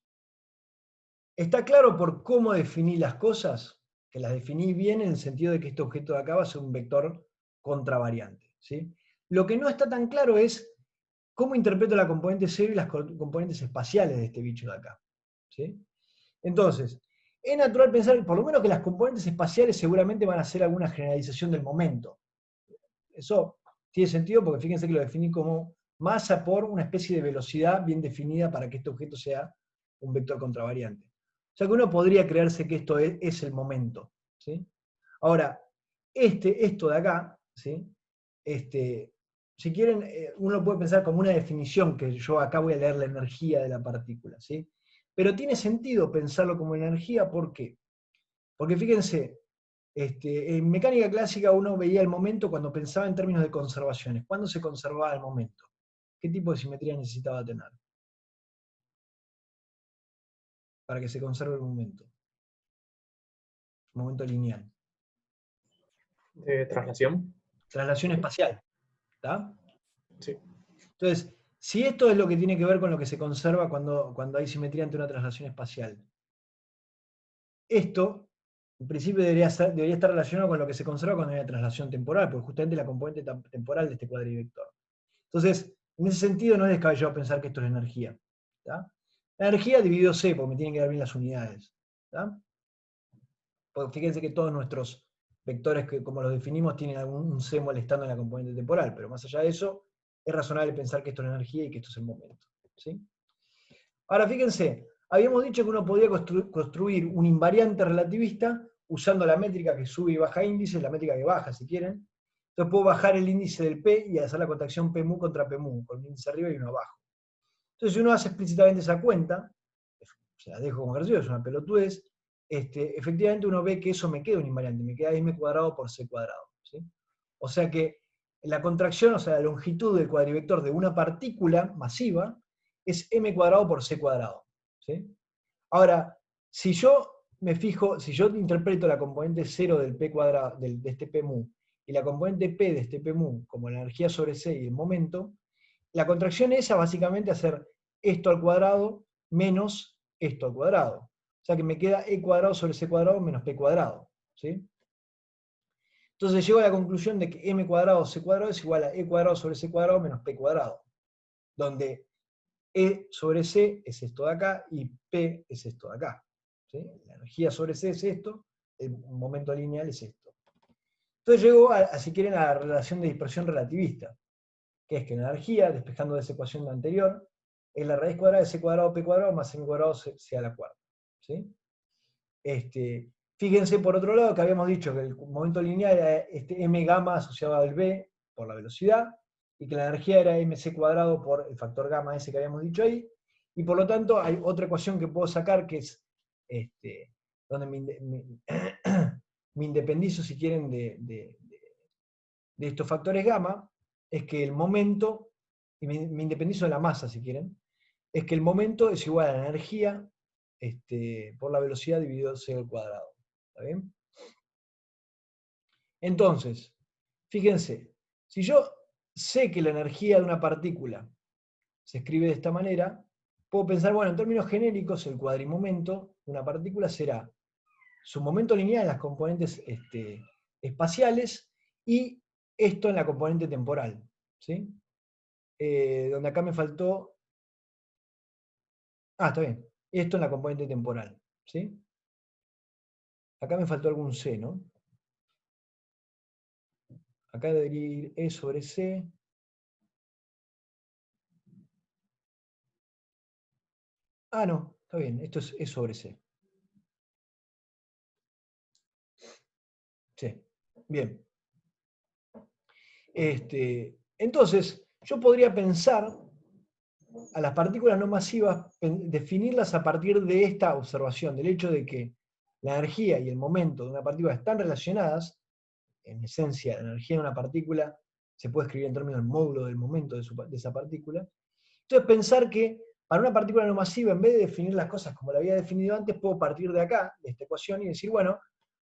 ¿está claro por cómo definí las cosas? Que las definí bien en el sentido de que este objeto de acá va a ser un vector contravariante. ¿Sí? Lo que no está tan claro es cómo interpreto la componente cero y las componentes espaciales de este bicho de acá. ¿Sí? Entonces, es natural pensar, por lo menos, que las componentes espaciales seguramente van a ser alguna generalización del momento. Eso tiene sentido porque fíjense que lo definí como masa por una especie de velocidad bien definida para que este objeto sea un vector contravariante. O sea que uno podría creerse que esto es el momento. ¿Sí? Ahora, esto de acá, ¿sí? Si quieren, uno puede pensar como una definición, que yo acá voy a leer la energía de la partícula, ¿sí? Pero tiene sentido pensarlo como energía, ¿por qué? Porque fíjense, en mecánica clásica uno veía el momento cuando pensaba en términos de conservaciones. ¿Cuándo se conservaba el momento? ¿Qué tipo de simetría necesitaba tener para que se conserve el momento? Momento lineal. Traslación. Traslación espacial. ¿Está? Sí. Entonces, si esto es lo que tiene que ver con lo que se conserva cuando hay simetría ante una traslación espacial, esto, en principio, debería estar relacionado con lo que se conserva cuando hay una traslación temporal, porque justamente la componente temporal de este cuadrivector. Entonces, en ese sentido, no es descabellado pensar que esto es energía. ¿Tá? La energía dividido C, porque me tienen que dar bien las unidades. ¿Tá? Porque fíjense que todos nuestros vectores, que como los definimos, tienen un C molestando en la componente temporal, pero más allá de eso, es razonable pensar que esto es energía y que esto es el momento. ¿Sí? Ahora fíjense, habíamos dicho que uno podía construir un invariante relativista usando la métrica que sube y baja índices, la métrica que baja si quieren. Entonces puedo bajar el índice del P y hacer la contracción P mu contra P mu, con un índice arriba y uno abajo. Entonces si uno hace explícitamente esa cuenta, se la dejo como ejercicio, es una pelotudez, efectivamente uno ve que eso me queda un invariante, me queda m cuadrado por c cuadrado. ¿Sí? O sea que la contracción, o sea, la longitud del cuadrivector de una partícula masiva es m cuadrado por c cuadrado. ¿Sí? Ahora, si yo me fijo, si yo interpreto la componente 0 del p cuadrado, de este p mu, y la componente p de este p mu como la energía sobre c y el momento, la contracción esa básicamente hacer esto al cuadrado menos esto al cuadrado. O sea que me queda e cuadrado sobre c cuadrado menos p cuadrado. ¿Sí? Entonces llego a la conclusión de que m cuadrado c cuadrado es igual a e cuadrado sobre c cuadrado menos p cuadrado, donde e sobre c es esto de acá y p es esto de acá. ¿Sí? La energía sobre c es esto, el momento lineal es esto. Entonces llego si quieren, a la relación de dispersión relativista, que es que la energía, despejando de esa ecuación anterior, es la raíz cuadrada de c cuadrado p cuadrado más m cuadrado c a la cuarta. ¿Sí? Fíjense por otro lado que habíamos dicho que el momento lineal era m gamma asociado al b por la velocidad, y que la energía era mc cuadrado por el factor gamma ese que habíamos dicho ahí, y por lo tanto hay otra ecuación que puedo sacar que es donde me independizo, si quieren, de estos factores gamma, es que el momento, y me independizo de la masa, si quieren, es que el momento es igual a la energía por la velocidad dividido c al cuadrado. ¿Está bien? Entonces, fíjense, si yo sé que la energía de una partícula se escribe de esta manera, puedo pensar, bueno, en términos genéricos, el cuadrimomento de una partícula será su momento lineal en las componentes espaciales y esto en la componente temporal. ¿Sí? Donde acá me faltó... Ah, está bien. Esto en la componente temporal. ¿Sí? Acá me faltó algún C, ¿no? Acá debería ir E sobre C. Ah, no, está bien, esto es E sobre C. Sí, bien. Entonces, yo podría pensar a las partículas no masivas, definirlas a partir de esta observación, del hecho de que la energía y el momento de una partícula están relacionadas. En esencia, la energía de una partícula se puede escribir en términos del módulo del momento de esa partícula, Entonces pensar que para una partícula no masiva, en vez de definir las cosas como la había definido antes, puedo partir de acá, de esta ecuación, y decir, bueno,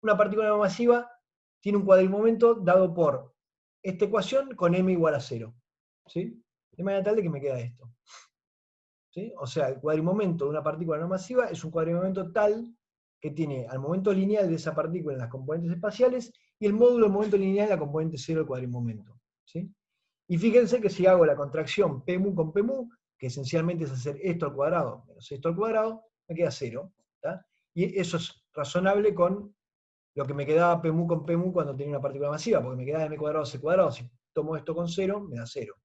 una partícula no masiva tiene un cuadrimomento dado por esta ecuación con m igual a 0. ¿Sí? De manera tal de que me queda esto. ¿Sí? O sea, el cuadrimomento de una partícula no masiva es un cuadrimomento tal que tiene al momento lineal de esa partícula en las componentes espaciales y el módulo del momento lineal en la componente 0 del cuadrimomento. ¿Sí? Y fíjense que si hago la contracción P mu con P mu, que esencialmente es hacer esto al cuadrado menos esto al cuadrado, me queda 0. ¿Tá? Y eso es razonable con lo que me quedaba P mu con P mu cuando tenía una partícula masiva, porque me quedaba m cuadrado c cuadrado. Si tomo esto con 0, me da 0.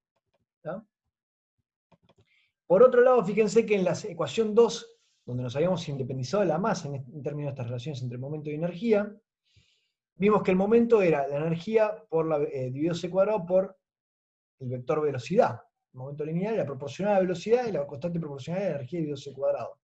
¿Tá? Por otro lado, fíjense que en la ecuación 2, donde nos habíamos independizado de la masa en términos de estas relaciones entre momento y energía, vimos que el momento era la energía por dividido c cuadrado por el vector velocidad. El momento lineal era proporcional a la velocidad y la constante proporcional a la energía dividido c cuadrado.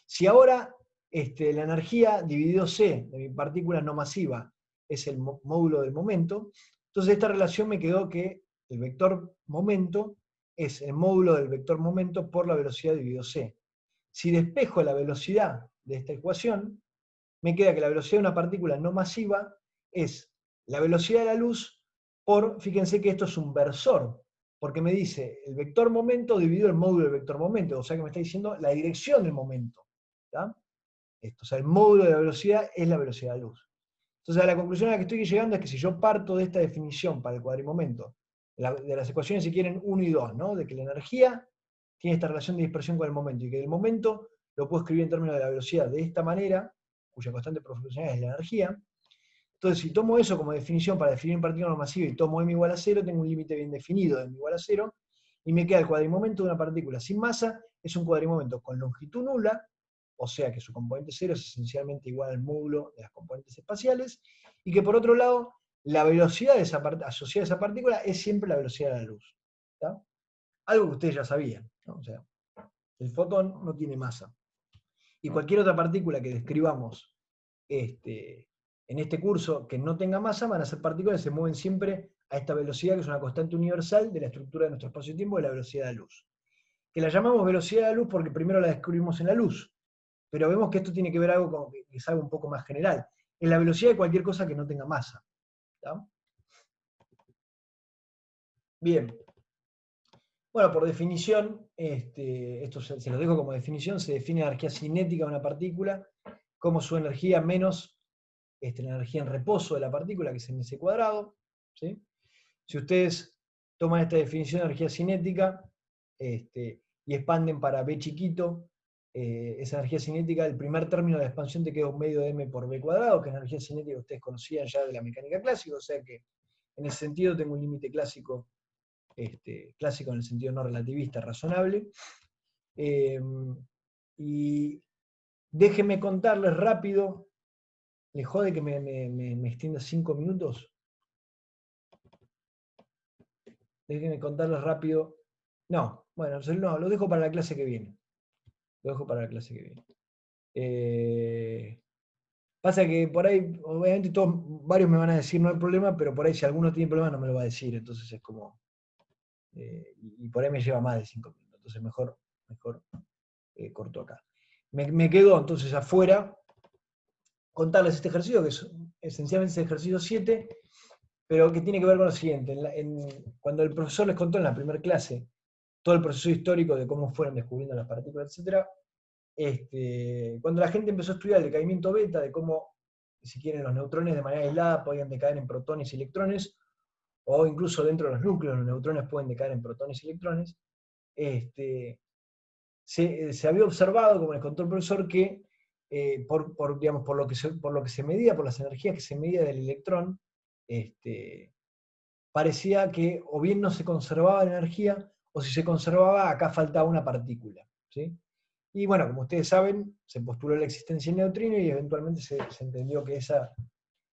Si ahora la energía dividido c de mi partícula no masiva es el módulo del momento, entonces esta relación me quedó que el vector momento es el módulo del vector momento por la velocidad dividido c. Si despejo la velocidad de esta ecuación, me queda que la velocidad de una partícula no masiva es la velocidad de la luz por, fíjense que esto es un versor, porque me dice el vector momento dividido el módulo del vector momento, o sea que me está diciendo la dirección del momento. ¿Tá? Esto, o sea, el módulo de la velocidad es la velocidad de la luz. Entonces, a la conclusión a la que estoy llegando es que si yo parto de esta definición para el cuadrimomento, de las ecuaciones, si quieren, 1 y 2, ¿no? De que la energía tiene esta relación de dispersión con el momento, y que el momento lo puedo escribir en términos de la velocidad de esta manera, cuya constante proporcional es la energía. Entonces, si tomo eso como definición para definir un partícula no masiva y tomo m igual a 0, tengo un límite bien definido de m igual a 0, y me queda el cuadrimomento de una partícula sin masa, es un cuadrimomento con longitud nula, o sea que su componente 0 es esencialmente igual al módulo de las componentes espaciales, y que por otro lado, la velocidad de asociada a esa partícula es siempre la velocidad de la luz. ¿Tá? Algo que ustedes ya sabían, ¿no? O sea, el fotón no tiene masa. Y cualquier otra partícula que describamos en este curso que no tenga masa, van a ser partículas que se mueven siempre a esta velocidad, que es una constante universal de la estructura de nuestro espacio-tiempo, de la velocidad de la luz. Que la llamamos velocidad de la luz porque primero la descubrimos en la luz, pero vemos que esto tiene que ver algo con, que es algo un poco más general. Es la velocidad de cualquier cosa que no tenga masa. ¿Tá? Bien. Bueno, por definición, esto se lo dejo como definición, se define la energía cinética de una partícula como su energía menos la energía en reposo de la partícula, que es mc cuadrado. ¿Sí? Si ustedes toman esta definición de energía cinética y expanden para B chiquito, esa energía cinética, el primer término de la expansión te queda un medio de m por b cuadrado, que es la energía cinética que ustedes conocían ya de la mecánica clásica, o sea que en ese sentido tengo un límite clásico, clásico en el sentido no relativista, razonable. Y déjenme contarles rápido, ¿les jode que me extienda 5 minutos? Déjenme contarles rápido. No, bueno, no, lo dejo para la clase que viene. Lo dejo para la clase que viene. Pasa que por ahí, obviamente varios me van a decir no hay problema, pero por ahí si alguno tiene problema no me lo va a decir, entonces es como... y por ahí me lleva más de 5 minutos, entonces mejor corto acá. Me quedo entonces afuera contarles este ejercicio, que es esencialmente el ejercicio 7, pero que tiene que ver con lo siguiente. Cuando el profesor les contó en la primera clase todo el proceso histórico de cómo fueron descubriendo las partículas, etc., cuando la gente empezó a estudiar el decaimiento beta, de cómo, si quieren, los neutrones de manera aislada podían decaer en protones y electrones, o incluso dentro de los núcleos los neutrones pueden decaer en protones y electrones, se había observado, como les contó el profesor, que por lo que se medía, por las energías que se medía del electrón, parecía que o bien no se conservaba la energía, o si se conservaba, acá faltaba una partícula. ¿Sí? Y bueno, como ustedes saben, se postuló la existencia del neutrino y eventualmente se entendió que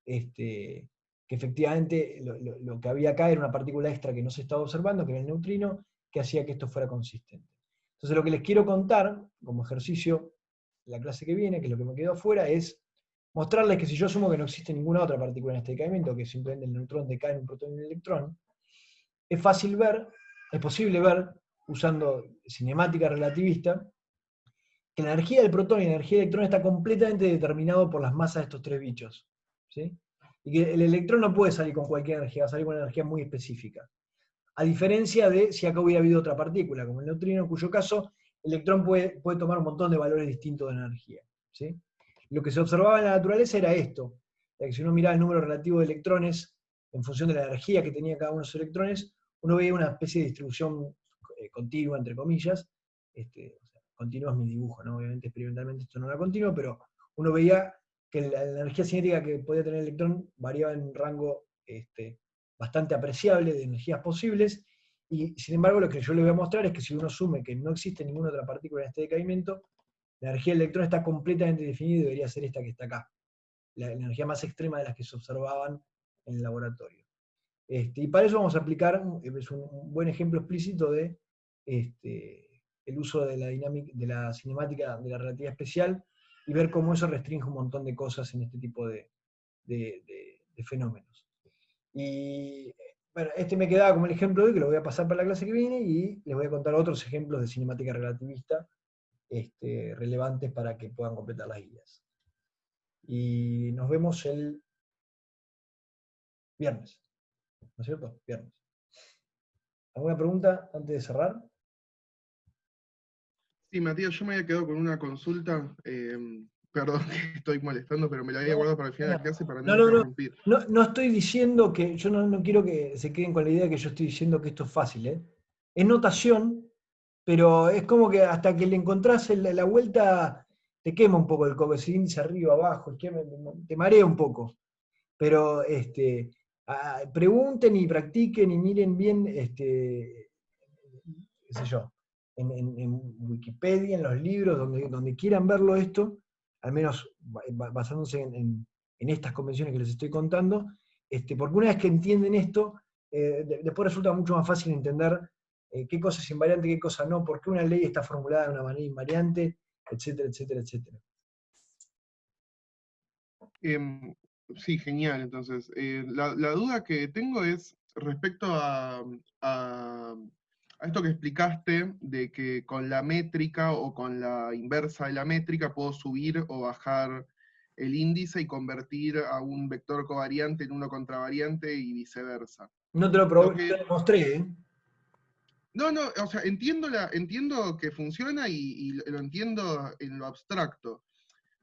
que efectivamente lo que había acá era una partícula extra que no se estaba observando, que era el neutrino, que hacía que esto fuera consistente. Entonces lo que les quiero contar, como ejercicio, la clase que viene, que es lo que me quedó afuera, es mostrarles que si yo asumo que no existe ninguna otra partícula en este decaimiento, que simplemente el neutrón decae en un protón y un electrón, es posible ver usando cinemática relativista, que la energía del protón y la energía del electrón está completamente determinado por las masas de estos tres bichos, ¿sí? Y que el electrón no puede salir con cualquier energía, va a salir con una energía muy específica. A diferencia de si acá hubiera habido otra partícula, como el neutrino, en cuyo caso el electrón puede tomar un montón de valores distintos de energía, ¿sí? Lo que se observaba en la naturaleza era esto, que si uno miraba el número relativo de electrones en función de la energía que tenía cada uno de esos electrones, uno veía una especie de distribución continua, entre comillas. Continuo es mi dibujo, ¿no? Obviamente experimentalmente esto no era continuo, pero uno veía que la energía cinética que podía tener el electrón variaba en un rango bastante apreciable de energías posibles, y sin embargo lo que yo les voy a mostrar es que si uno asume que no existe ninguna otra partícula en este decaimiento, la energía del electrón está completamente definida y debería ser esta que está acá, la energía más extrema de las que se observaban en el laboratorio. Y para eso vamos a aplicar, es un buen ejemplo explícito de el uso de la cinemática de la relatividad especial, y ver cómo eso restringe un montón de cosas en este tipo de fenómenos. Y bueno, me quedaba como el ejemplo de hoy, que lo voy a pasar para la clase que viene, y les voy a contar otros ejemplos de cinemática relativista relevantes para que puedan completar las guías. Y nos vemos el viernes, ¿no es cierto? Viernes. ¿Alguna pregunta antes de cerrar? Sí, Matías, yo me había quedado con una consulta, perdón que estoy molestando, pero me la había guardado para el final de la clase para no interrumpir. No estoy diciendo que, yo no quiero que se queden con la idea de que yo estoy diciendo que esto es fácil, ¿eh? Es notación, pero es como que hasta que le encontrás la vuelta, te quema un poco el coco, ese índice arriba, abajo, te marea un poco. Pero pregunten y practiquen y miren bien, qué sé yo, en Wikipedia, en los libros, donde quieran verlo esto, al menos basándose en estas convenciones que les estoy contando, porque una vez que entienden esto, después resulta mucho más fácil entender qué cosa es invariante, qué cosa no, por qué una ley está formulada de una manera invariante, etcétera, etcétera, etcétera. Sí, genial. Entonces, la duda que tengo es respecto a esto que explicaste, de que con la métrica o con la inversa de la métrica puedo subir o bajar el índice y convertir a un vector covariante en uno contravariante y viceversa. No te lo mostré, ¿eh? No, o sea, entiendo que funciona y lo entiendo en lo abstracto.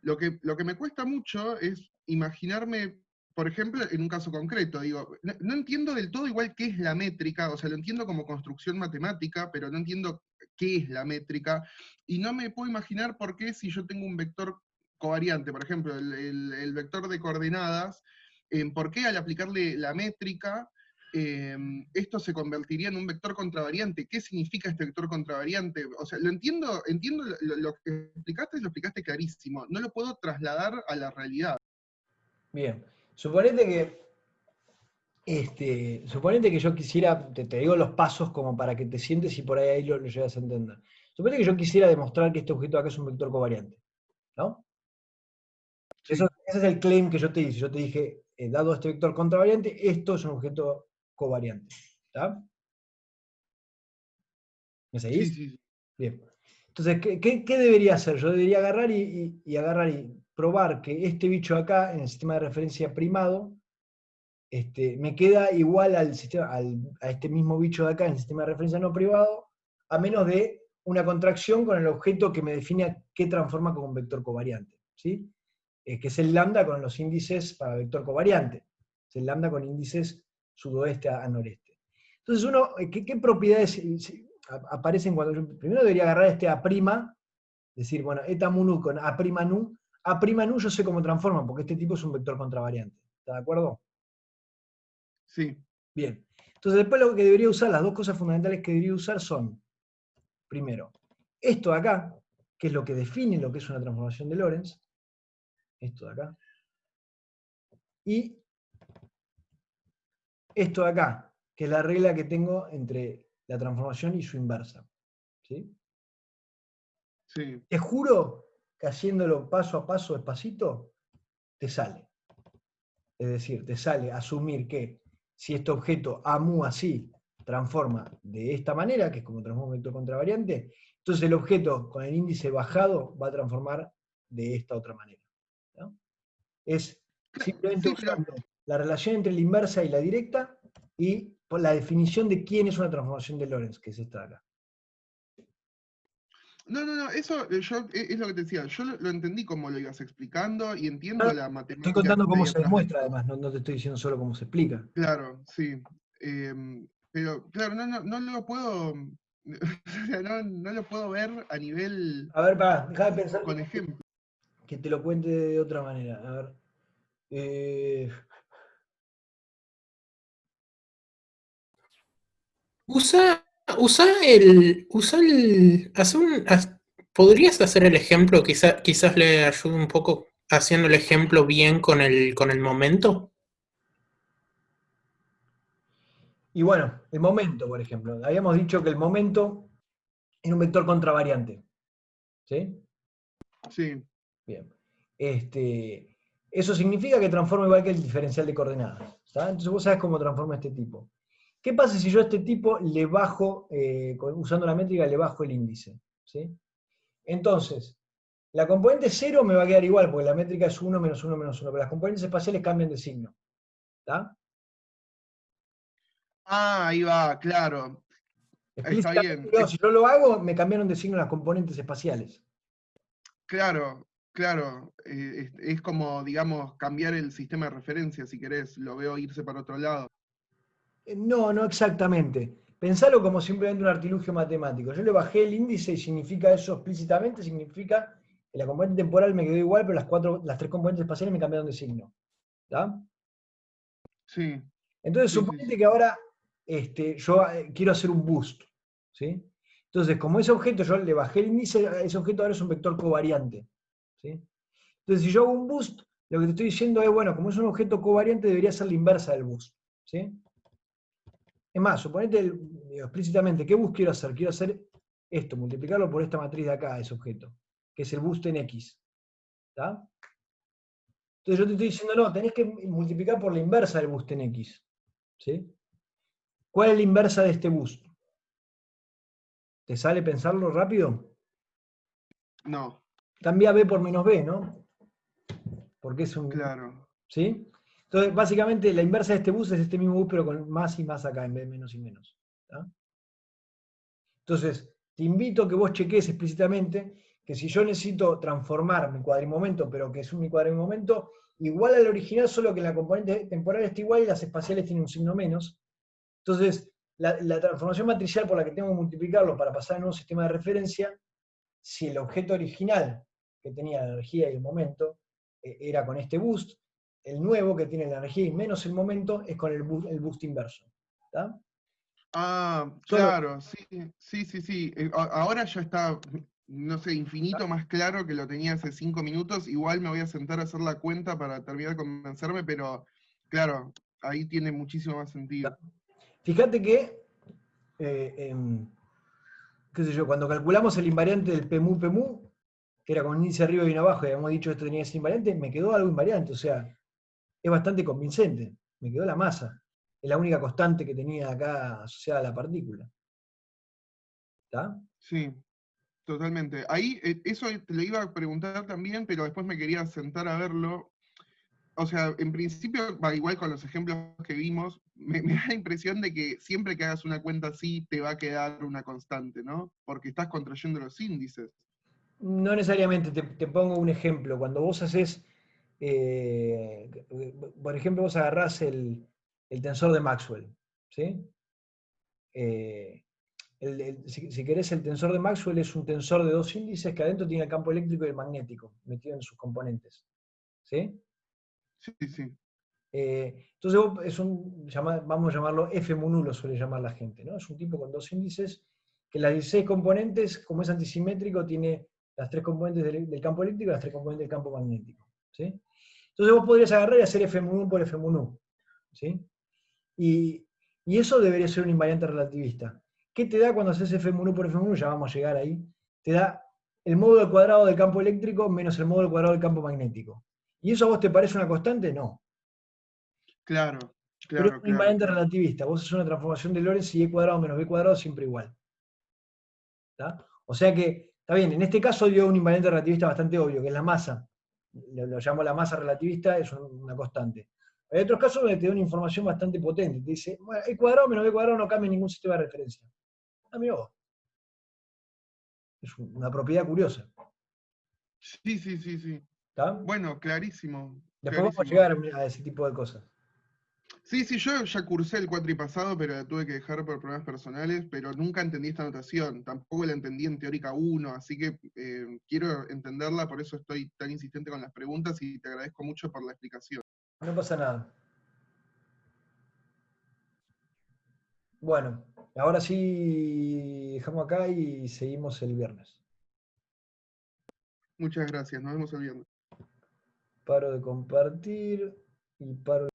Lo que me cuesta mucho es imaginarme, por ejemplo, en un caso concreto, digo, no entiendo del todo igual qué es la métrica, o sea, lo entiendo como construcción matemática, pero no entiendo qué es la métrica, y no me puedo imaginar por qué si yo tengo un vector covariante, por ejemplo, el vector de coordenadas, por qué al aplicarle la métrica, esto se convertiría en un vector contravariante. ¿Qué significa este vector contravariante? O sea, lo entiendo lo que explicaste, lo explicaste clarísimo. No lo puedo trasladar a la realidad. Bien. Suponete que yo quisiera, te digo los pasos como para que te sientes y por ahí lo llegas a entender. Suponete que yo quisiera demostrar que este objeto de acá es un vector covariante, ¿no? Sí. Ese es el claim que yo te hice. Yo te dije, dado este vector contravariante, esto es un objeto covariante. ¿Está? ¿Me seguís? Sí. Bien. Entonces, ¿qué debería hacer? Yo debería agarrar y probar que este bicho acá, en el sistema de referencia primado, me queda igual al sistema, a este mismo bicho de acá en el sistema de referencia no privado, a menos de una contracción con el objeto que me define qué transforma como un vector covariante, ¿sí? Que es el lambda con los índices para vector covariante. Es el lambda con índices sudoeste a noreste. Entonces ¿qué propiedades aparecen cuando yo primero debería agarrar este A', decir, bueno, eta mu nu con A' nu. A' nu yo sé cómo transforma, porque este tipo es un vector contravariante. ¿Está de acuerdo? Sí. Bien. Entonces después lo que debería usar, las dos cosas fundamentales que debería usar son, primero, esto de acá, que es lo que define lo que es una transformación de Lorentz, esto de acá, y esto de acá, que es la regla que tengo entre la transformación y su inversa. ¿Sí? Sí. Te juro que haciéndolo paso a paso, despacito, te sale. Es decir, te sale asumir que si este objeto A mu así transforma de esta manera, que es como transforma un vector contravariante, entonces el objeto con el índice bajado va a transformar de esta otra manera, ¿no? Es simplemente Sí, pero usando la relación entre la inversa y la directa y por la definición de quién es una transformación de Lorentz, que es esta de acá. no, eso es lo que te decía, yo lo entendí como lo ibas explicando y entiendo Ah, la Estoy matemática contando que cómo hay se atrás de demuestra, esto. además, no te estoy diciendo solo cómo se explica. Claro, sí. Pero, claro, no lo puedo, o sea, no lo puedo ver a nivel A ver, pará, dejá de pensar con ejemplo. que te lo cuente de otra manera. A ver. Usa, hace ¿podrías hacer el ejemplo? Quizás le ayude un poco haciendo el ejemplo bien con el momento. Y bueno, el momento, por ejemplo. Habíamos dicho que el momento era un vector contravariante. ¿Sí? Sí, Bien. Eso significa que transforma igual que el diferencial de coordenadas. ¿Está? Entonces vos sabés cómo transforma este tipo. ¿Qué pasa si yo a este tipo le bajo, usando la métrica, le bajo el índice? ¿Sí? Entonces, la componente 0 me va a quedar igual, porque la métrica es 1 menos 1 menos 1, pero las componentes espaciales cambian de signo. ¿Está? ahí va, claro. Está Explícitamente, bien. si yo lo hago, me cambiaron de signo las componentes espaciales. Claro, claro. Es como, digamos, cambiar el sistema de referencia, si querés. Lo veo irse para otro lado. No exactamente. Pensalo como simplemente un artilugio matemático. Yo le bajé el índice y significa eso explícitamente, significa que la componente temporal me quedó igual, pero las tres componentes espaciales me cambiaron de signo. ¿Está? Sí, Entonces, sí. suponete que ahora yo quiero hacer un boost. ¿Sí? Entonces, como ese objeto yo le bajé el índice, ese objeto ahora es un vector covariante. ¿Sí? Entonces, si yo hago un boost, lo que te estoy diciendo es, bueno, como es un objeto covariante, debería ser la inversa del boost. ¿Sí? Es más, suponete explícitamente, ¿qué boost quiero hacer? Quiero hacer esto, multiplicarlo por esta matriz de acá, ese objeto, que es el boost en X. ¿Está? Entonces yo te estoy diciendo, no, tenés que multiplicar por la inversa del boost en X. ¿Sí? ¿Cuál es la inversa de este boost? ¿Te sale pensarlo rápido? No, Cambia B por menos B, ¿no? Porque es un... claro. ¿Sí? Entonces, básicamente, la inversa de este boost es este mismo boost, pero con más y más acá, en vez de menos y menos. ¿Está? Entonces, te invito a que vos cheques explícitamente que si yo necesito transformar mi cuadrimomento, pero que es mi cuadrimomento igual al original, solo que la componente temporal está igual y las espaciales tienen un signo menos. Entonces, la transformación matricial por la que tengo que multiplicarlo para pasar a un nuevo sistema de referencia, si el objeto original que tenía la energía y el momento era con este boost, el nuevo que tiene la energía y menos el momento es con el boost inverso. ¿Está? Solo, Claro, sí. Ahora ya está, no sé, infinito más claro que lo tenía hace 5 minutos. Igual me voy a sentar a hacer la cuenta para terminar de convencerme, pero claro, ahí tiene muchísimo más sentido. fíjate que qué sé yo, cuando calculamos el invariante del PMU, que era con un índice arriba y un abajo, y habíamos dicho que esto tenía ese invariante, me quedó algo invariante, o sea, es bastante convincente. Me quedó la masa. Es la única constante que tenía acá asociada a la partícula. ¿Está? Sí, totalmente. Ahí, eso te lo iba a preguntar también, pero después me quería sentar a verlo. O sea, en principio, va igual con los ejemplos que vimos, me da la impresión de que siempre que hagas una cuenta así te va a quedar una constante, ¿no? Porque estás contrayendo los índices. No necesariamente, te pongo un ejemplo. Cuando vos haces, por ejemplo, vos agarrás el tensor de Maxwell, ¿sí? Si querés, el tensor de Maxwell es un tensor de dos índices que adentro tiene el campo eléctrico y el magnético metido en sus componentes. ¿Sí? Sí. Entonces vamos a llamarlo F mu nulo, suele llamar la gente, ¿no? Es un tipo con dos índices que las 16 componentes, como es antisimétrico, tiene las tres componentes del campo eléctrico y las tres componentes del campo magnético. ¿Sí? Entonces vos podrías agarrar y hacer F mu nu por F mu nu. ¿Sí? Y eso debería ser un invariante relativista. ¿Qué te da cuando haces F mu nu por F mu nu? Ya vamos a llegar ahí. Te da el módulo al cuadrado del campo eléctrico menos el módulo al cuadrado del campo magnético. ¿Y eso a vos te parece una constante? No. Claro. Pero es Claro, un invariante claro. relativista. Vos haces una transformación de Lorentz y E cuadrado menos B cuadrado siempre igual. ¿Tá? O sea que, está bien, en este caso dio un invariante relativista bastante obvio, que es la masa. Lo llamo la masa relativista, es una constante. Hay otros casos donde te da una información bastante potente. Te dice, bueno, E cuadrado menos B cuadrado no cambia en ningún sistema de referencia. Ah, mirá vos. Es una propiedad curiosa. Sí, sí, sí, sí. ¿Tá? Bueno, clarísimo, Después vamos a clarísimo. llegar a ese tipo de cosas. Sí, sí, yo ya cursé el cuatripasado, pero la tuve que dejar por problemas personales, pero nunca entendí esta notación, tampoco la entendí en teórica 1, así que quiero entenderla, por eso estoy tan insistente con las preguntas y te agradezco mucho por la explicación. No pasa nada. Bueno, ahora sí dejamos acá y seguimos el viernes. Muchas gracias, nos vemos el viernes. Paro de compartir y paro